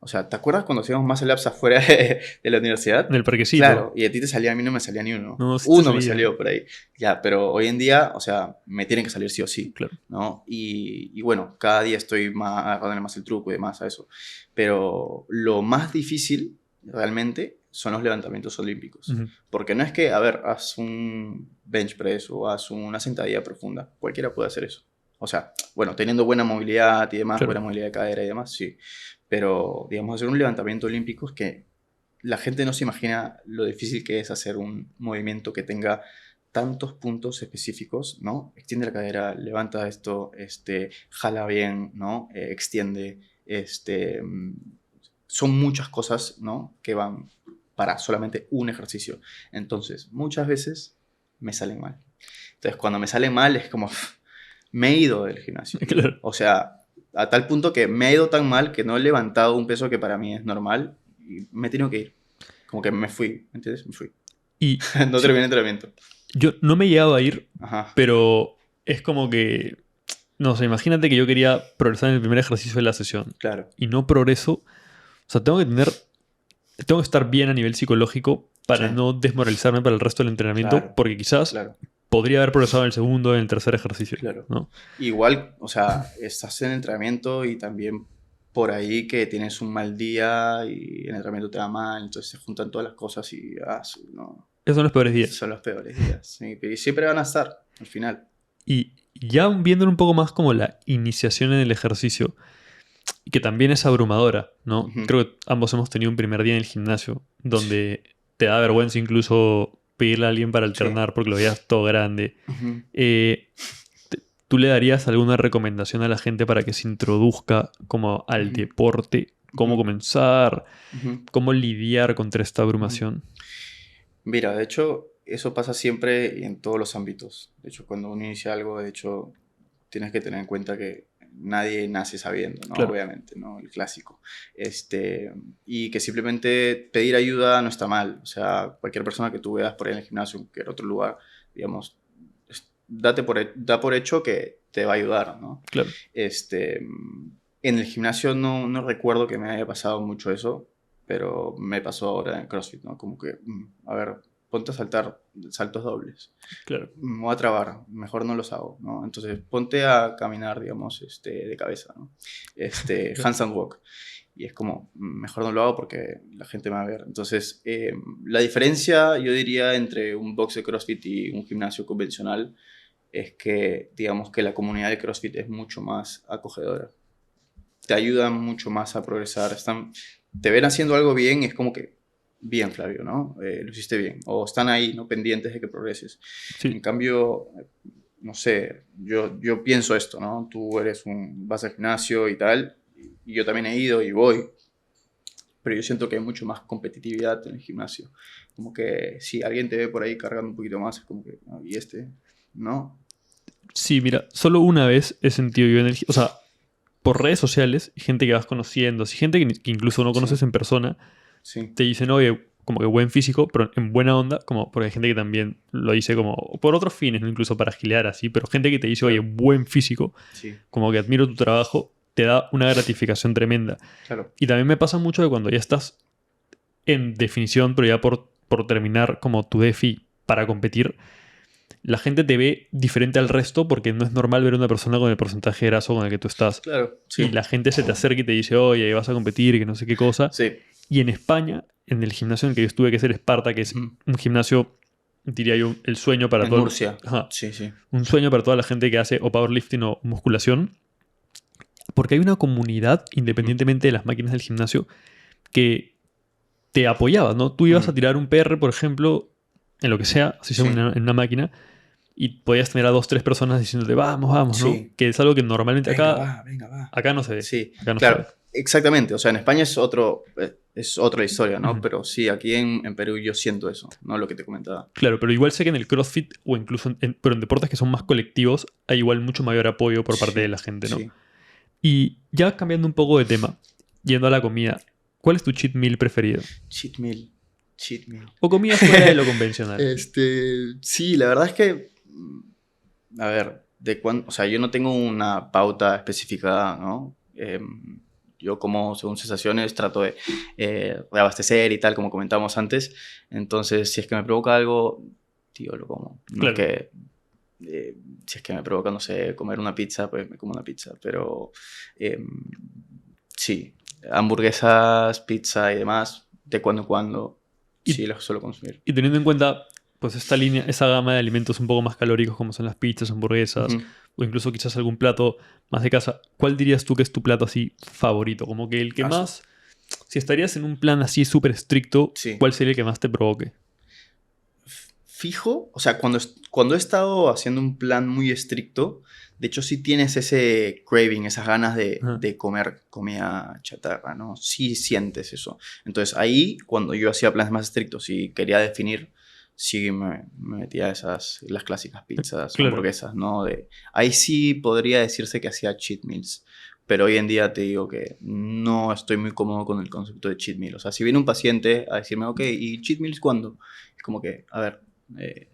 O sea, ¿te acuerdas cuando hacíamos muscle ups afuera de la En universidad? el parquecito. Claro, y a ti te salía, a mí no me salía ni uno. No, sí te Uno me salía. salió por ahí. Ya, pero hoy en día, o sea, me tienen que salir sí o sí, Claro. ¿no? Y bueno, cada día estoy más agarrándole más el truco y demás a eso. Pero lo más difícil, realmente, son los levantamientos olímpicos. Ujú. Porque no es que, a ver, haz un bench press o haz una sentadilla profunda. Cualquiera puede hacer eso. O sea, bueno, teniendo buena movilidad y demás, Claro. buena movilidad de cadera y demás, sí. Pero, digamos, hacer un levantamiento olímpico es que la gente no se imagina lo difícil que es hacer un movimiento que tenga tantos puntos específicos, ¿no? Extiende la cadera, levanta esto, jala bien, ¿no? Extiende, son muchas cosas, ¿no? Que van para solamente un ejercicio. Entonces, muchas veces me salen mal. Entonces, cuando me salen mal es como, me he ido del gimnasio. Claro. O sea, a tal punto que me he ido tan mal que no he levantado un peso que para mí es normal y me he tenido que ir. Como que me fui, ¿me entiendes? Me fui. Y No sí, terminé el entrenamiento. yo no me he llegado a ir, Ajá. pero es como que, no sé, imagínate que yo quería progresar en el primer ejercicio de la sesión Claro. y no progreso. O sea, tengo que estar bien a nivel psicológico para Sí. no desmoralizarme para el resto del entrenamiento, Claro. porque quizás Claro. podría haber progresado en el segundo, en el tercer ejercicio, Claro. ¿no? Igual, o sea, estás en entrenamiento y también por ahí que tienes un mal día y el entrenamiento te va mal, entonces se juntan todas las cosas y no, Esos son los peores días. son los peores días. Sí, y siempre van a estar al final. Y ya viéndolo un poco más como la iniciación en el ejercicio, que también es abrumadora, ¿no? Ujú. Creo que ambos hemos tenido un primer día en el gimnasio donde te da vergüenza incluso pedirle a alguien para alternar porque lo veías todo grande. Ujú. ¿Tú le darías alguna recomendación a la gente para que se introduzca como al Ujú. deporte? ¿Cómo Ujú. comenzar? Ujú. ¿Cómo lidiar contra esta abrumación? Mira, de hecho, eso pasa siempre y en todos los ámbitos. De hecho, cuando uno inicia algo, de hecho, tienes que tener en cuenta que nadie nace sabiendo, ¿no? Claro. Obviamente, ¿no? El clásico. Y que simplemente pedir ayuda no está mal. O sea, cualquier persona que tú veas por ahí en el gimnasio, en cualquier otro lugar, digamos, da por hecho que te va a ayudar, ¿no? Claro. En el gimnasio no recuerdo que me haya pasado mucho eso, pero me pasó ahora en CrossFit, ¿no? Como que, a ver, ponte a saltar saltos dobles. Claro. Me voy a trabar, mejor no los hago, ¿no? Entonces, ponte a caminar, digamos, de cabeza, ¿no? Handstand walk. Y es como, mejor no lo hago porque la gente me va a ver. Entonces, la diferencia, yo diría, entre un box de CrossFit y un gimnasio convencional es que, digamos, que la comunidad de CrossFit es mucho más acogedora. Te ayudan mucho más a progresar. Te ven haciendo algo bien y es como que, bien, Flavio, ¿no? Lo hiciste bien. O están ahí, ¿no? Pendientes de que progreses. En Sí. cambio, no sé, yo pienso esto, ¿no? Tú vas al gimnasio y tal, y yo también he ido y voy, pero yo siento que hay mucho más competitividad en el gimnasio. Como que si alguien te ve por ahí cargando un poquito más, es como que, ¿y ¿no? Sí, mira, solo una vez he sentido yo o sea, por redes sociales, gente que vas conociendo, si gente que incluso no conoces Sí, en persona, sí, te dicen, oye, como que buen físico, pero en buena onda, como porque hay gente que también lo dice como por otros fines, no incluso para gilear así, pero gente que te dice, oye, claro, buen físico, sí, como que admiro tu trabajo, te da una gratificación tremenda. claro, Y también me pasa mucho de cuando ya estás en definición, pero ya por terminar como tu defi para competir, la gente te ve diferente al resto porque no es normal ver a una persona con el porcentaje de graso con el que tú estás. claro, Y sí, la gente se te acerca y te dice, oye, vas a competir y que no sé qué cosa. sí, Y en España, en el gimnasio en el que yo estuve, que es el Esparta, que es ujú. un gimnasio, diría yo, el sueño para En todo Murcia, ajá, sí, sí, un sueño para toda la gente que hace o powerlifting o musculación, porque hay una comunidad, ujú, independientemente de las máquinas del gimnasio, que te apoyaba, ¿no? Tú ibas a ujú, tirar un PR, por ejemplo, en lo que sea, si sea sí, en una máquina, y podías tener a dos, tres personas diciéndote, vamos, vamos, ¿no? sí, Que es algo que normalmente venga, va. acá no se ve. Sí, Acá no se claro, ve. exactamente. O sea, en España es otra historia, ¿no? Ujú. Pero sí, aquí en Perú yo siento eso, ¿no? Lo que te comentaba. Claro, pero igual sé que en el CrossFit o incluso pero en deportes que son más colectivos hay igual mucho mayor apoyo por parte de Sí, la gente, ¿no? sí. Y ya cambiando un poco de tema, yendo a la comida, ¿cuál es tu cheat meal preferido? Cheat meal, cheat meal. O comida fuera de lo convencional. Sí, la verdad es que, a ver, o sea, yo no tengo una pauta específica, ¿no? Yo como según sensaciones trato de reabastecer y tal, como comentábamos antes. Entonces, si es que me provoca algo, tío, lo como. No es Claro. que, si es que me provoca, no sé, comer una pizza, pues me como una pizza. Pero em, sí, hamburguesas, pizza y demás, de cuando en cuando. Sí, los suelo consumir. Y teniendo en cuenta pues esta línea, esa gama de alimentos un poco más calóricos como son las pizzas, hamburguesas o incluso quizás algún plato más de casa, ¿cuál dirías tú que es tu plato así favorito? Como que el que más, si estarías en un plan así súper estricto, Sí. ¿cuál sería el que más te provoque? Fijo, o sea, cuando he estado haciendo un plan muy estricto, de hecho sí tienes ese craving, esas ganas de comer comida chatarra, ¿no? Sí sientes eso. Entonces ahí, cuando yo hacía planes más estrictos y quería definir, sí me metía las clásicas pizzas, Claro. hamburguesas, ¿no? Ahí sí podría decirse que hacía cheat meals. Pero hoy en día te digo que no estoy muy cómodo con el concepto de cheat meal. O sea, si viene un paciente a decirme, ok, ¿y cheat meals cuándo? Es como que, a ver,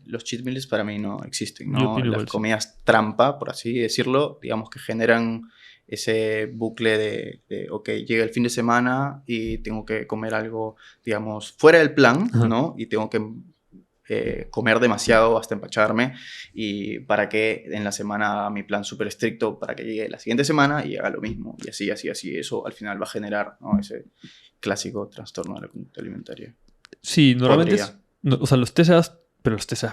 los cheat meals para mí no existen, Yo ¿no? opino Las igual, sí. comidas trampa, por así decirlo, digamos que generan ese bucle ok, llega el fin de semana y tengo que comer algo, digamos, fuera del plan, Ajá. ¿no? Y tengo que comer demasiado hasta empacharme y para que en la semana haga mi plan súper estricto para que llegue la siguiente semana y haga lo mismo y así, así, así. Eso al final va a generar, ¿no? Ese clásico trastorno de la conducta alimentaria. Sí, normalmente Podría. o sea, los TCAs,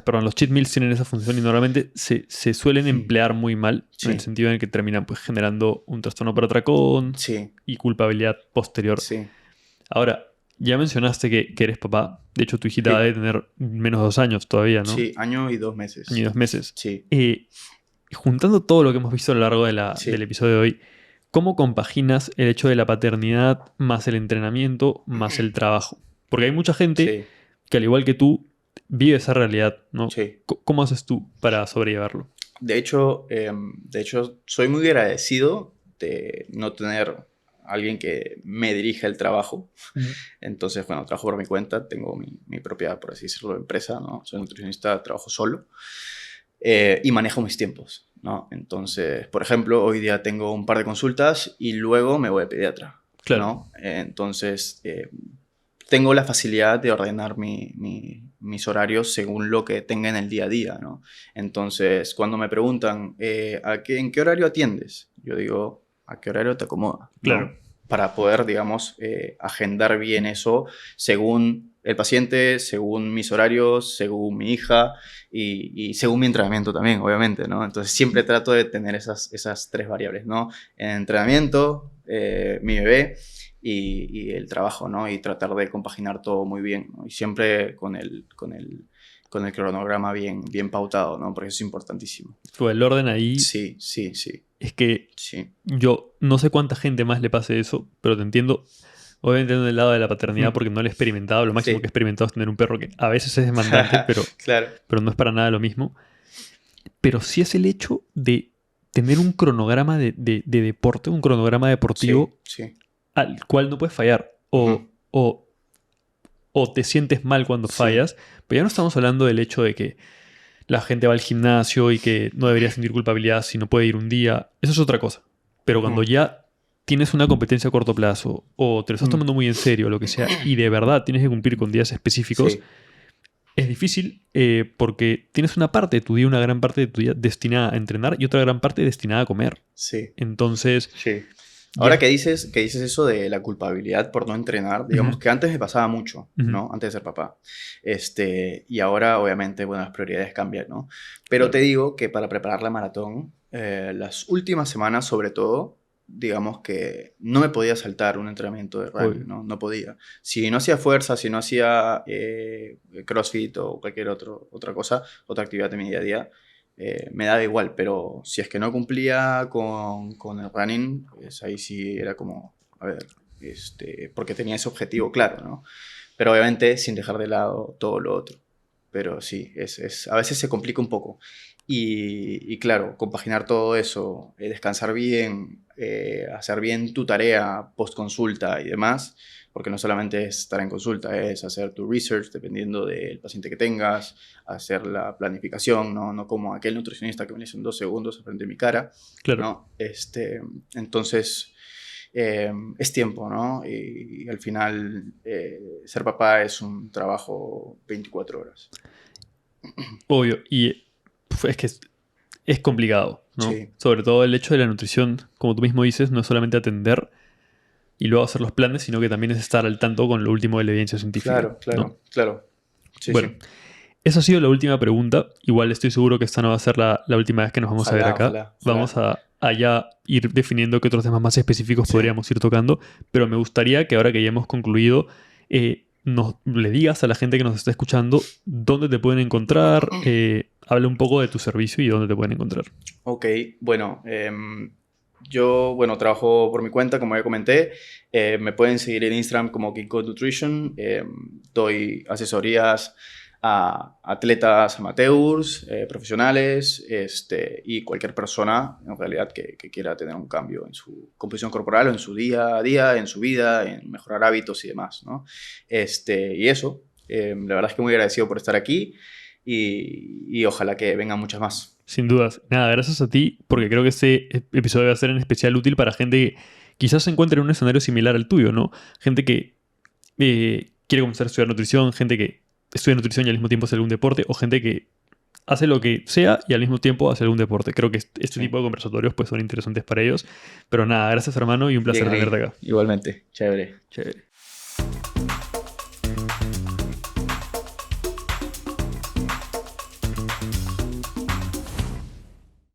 perdón, los cheat meals tienen esa función y normalmente se suelen emplear muy mal, Sí. en el sentido en el que terminan pues generando un trastorno por atracón Sí, y culpabilidad posterior. sí. Ahora, ya mencionaste que eres papá. De hecho, tu hijita Sí. debe tener menos de 2 años todavía, ¿no? Sí, año y 2 meses. Año y 2 meses. Sí. Juntando todo lo que hemos visto a lo largo Sí. del episodio de hoy, ¿cómo compaginas el hecho de la paternidad más el entrenamiento más el trabajo? Porque hay mucha gente Sí. que, al igual que tú, vive esa realidad, ¿no? Sí. ¿Cómo haces tú para sobrellevarlo? De hecho, soy muy agradecido de no tener alguien que me dirija el trabajo. Entonces, bueno, trabajo por mi cuenta, tengo mi propia, por así decirlo, empresa, ¿no? Soy nutricionista, trabajo solo y manejo mis tiempos, ¿no? Entonces, por ejemplo, hoy día tengo un par de consultas y luego me voy a pediatra, Claro. ¿no? Entonces, tengo la facilidad de ordenar mis horarios según lo que tenga en el día a día, ¿no? Entonces, cuando me preguntan, ¿en qué horario atiendes? Yo digo, ¿a qué horario te acomoda? ¿no? Claro. Para poder, digamos, agendar bien eso según el paciente, según mis horarios, según mi hija y según mi entrenamiento también, obviamente, ¿no? Entonces, siempre trato de tener esas tres variables, ¿no? En entrenamiento, mi bebé y el trabajo, ¿no? Y tratar de compaginar todo muy bien, ¿no? Y siempre con el cronograma bien pautado, ¿no? Porque eso es importantísimo. El orden ahí Sí, sí, sí. es que Sí. yo no sé cuánta gente más le pase eso, pero te entiendo. Obviamente en el lado de la paternidad porque no lo he experimentado. Lo máximo Sí. que he experimentado es tener un perro que a veces es demandante, Claro. pero no es para nada lo mismo. Pero sí es el hecho de tener un cronograma de deporte, un cronograma deportivo Sí. al cual no puedes fallar. O te sientes mal cuando Sí. fallas. Pero ya no estamos hablando del hecho de que la gente va al gimnasio y que no debería sentir culpabilidad si no puede ir un día. Eso es otra cosa. Pero cuando ya tienes una competencia a corto plazo o te lo estás tomando muy en serio, lo que sea, y de verdad tienes que cumplir con días específicos, Sí. es difícil porque tienes una parte de tu día, una gran parte de tu día destinada a entrenar y otra gran parte destinada a comer. Sí. Entonces, Sí. Ahora que dices eso de la culpabilidad por no entrenar, digamos que antes me pasaba mucho, ¿no? Antes de ser papá. Y ahora, obviamente, bueno, las prioridades cambian, ¿no? Pero Claro. te digo que para preparar la maratón, las últimas semanas, sobre todo, digamos que no me podía saltar un entrenamiento de running, ¿no? No podía. Si no hacía fuerza, si no hacía CrossFit o cualquier otra cosa, otra actividad de mi día a día, me daba igual, pero si es que no cumplía con el running, pues ahí sí era como, a ver, porque tenía ese objetivo claro, ¿no? Pero obviamente sin dejar de lado todo lo otro. Pero sí, a veces se complica un poco. Y claro, compaginar todo eso, descansar bien, hacer bien tu tarea post consulta y demás, porque no solamente es estar en consulta, es hacer tu research dependiendo del paciente que tengas, hacer la planificación, no como aquel nutricionista que me hizo en 2 segundos frente a mi cara, Claro. ¿no? Entonces, es tiempo, ¿no? Y al final, ser papá es un trabajo 24 horas. Obvio. Y es que es complicado, ¿no? Sí. Sobre todo el hecho de la nutrición, como tú mismo dices, no es solamente atender y luego hacer los planes, sino que también es estar al tanto con lo último de la evidencia científica. Claro. Sí, bueno, sí. esa ha sido la última pregunta. Igual estoy seguro que esta no va a ser la última vez que nos vamos a ver acá. Ojalá. Vamos a ya ir definiendo qué otros temas más específicos podríamos ir tocando, pero me gustaría que ahora que ya hemos concluido, le digas a la gente que nos está escuchando dónde te pueden encontrar, habla un poco de tu servicio y dónde te pueden encontrar. Ok, bueno, yo trabajo por mi cuenta, como ya comenté. Me pueden seguir en Instagram como KingCode Nutrition. Doy asesorías a atletas amateurs, profesionales, y cualquier persona en realidad que quiera tener un cambio en su composición corporal o en su día a día, en su vida, en mejorar hábitos y demás, ¿no? Y eso, la verdad es que muy agradecido por estar aquí y ojalá que vengan muchas más. Sin dudas. Nada, gracias a ti, porque creo que este episodio va a ser en especial útil para gente que quizás se encuentre en un escenario similar al tuyo, ¿no? Gente que quiere comenzar a estudiar nutrición, gente que estudia nutrición y al mismo tiempo hace algún deporte, o gente que hace lo que sea y al mismo tiempo hace algún deporte. Creo que este tipo de conversatorios pues son interesantes para ellos. Pero nada, gracias hermano y un placer Bien ahí. tenerte acá. Igualmente, chévere. Chévere.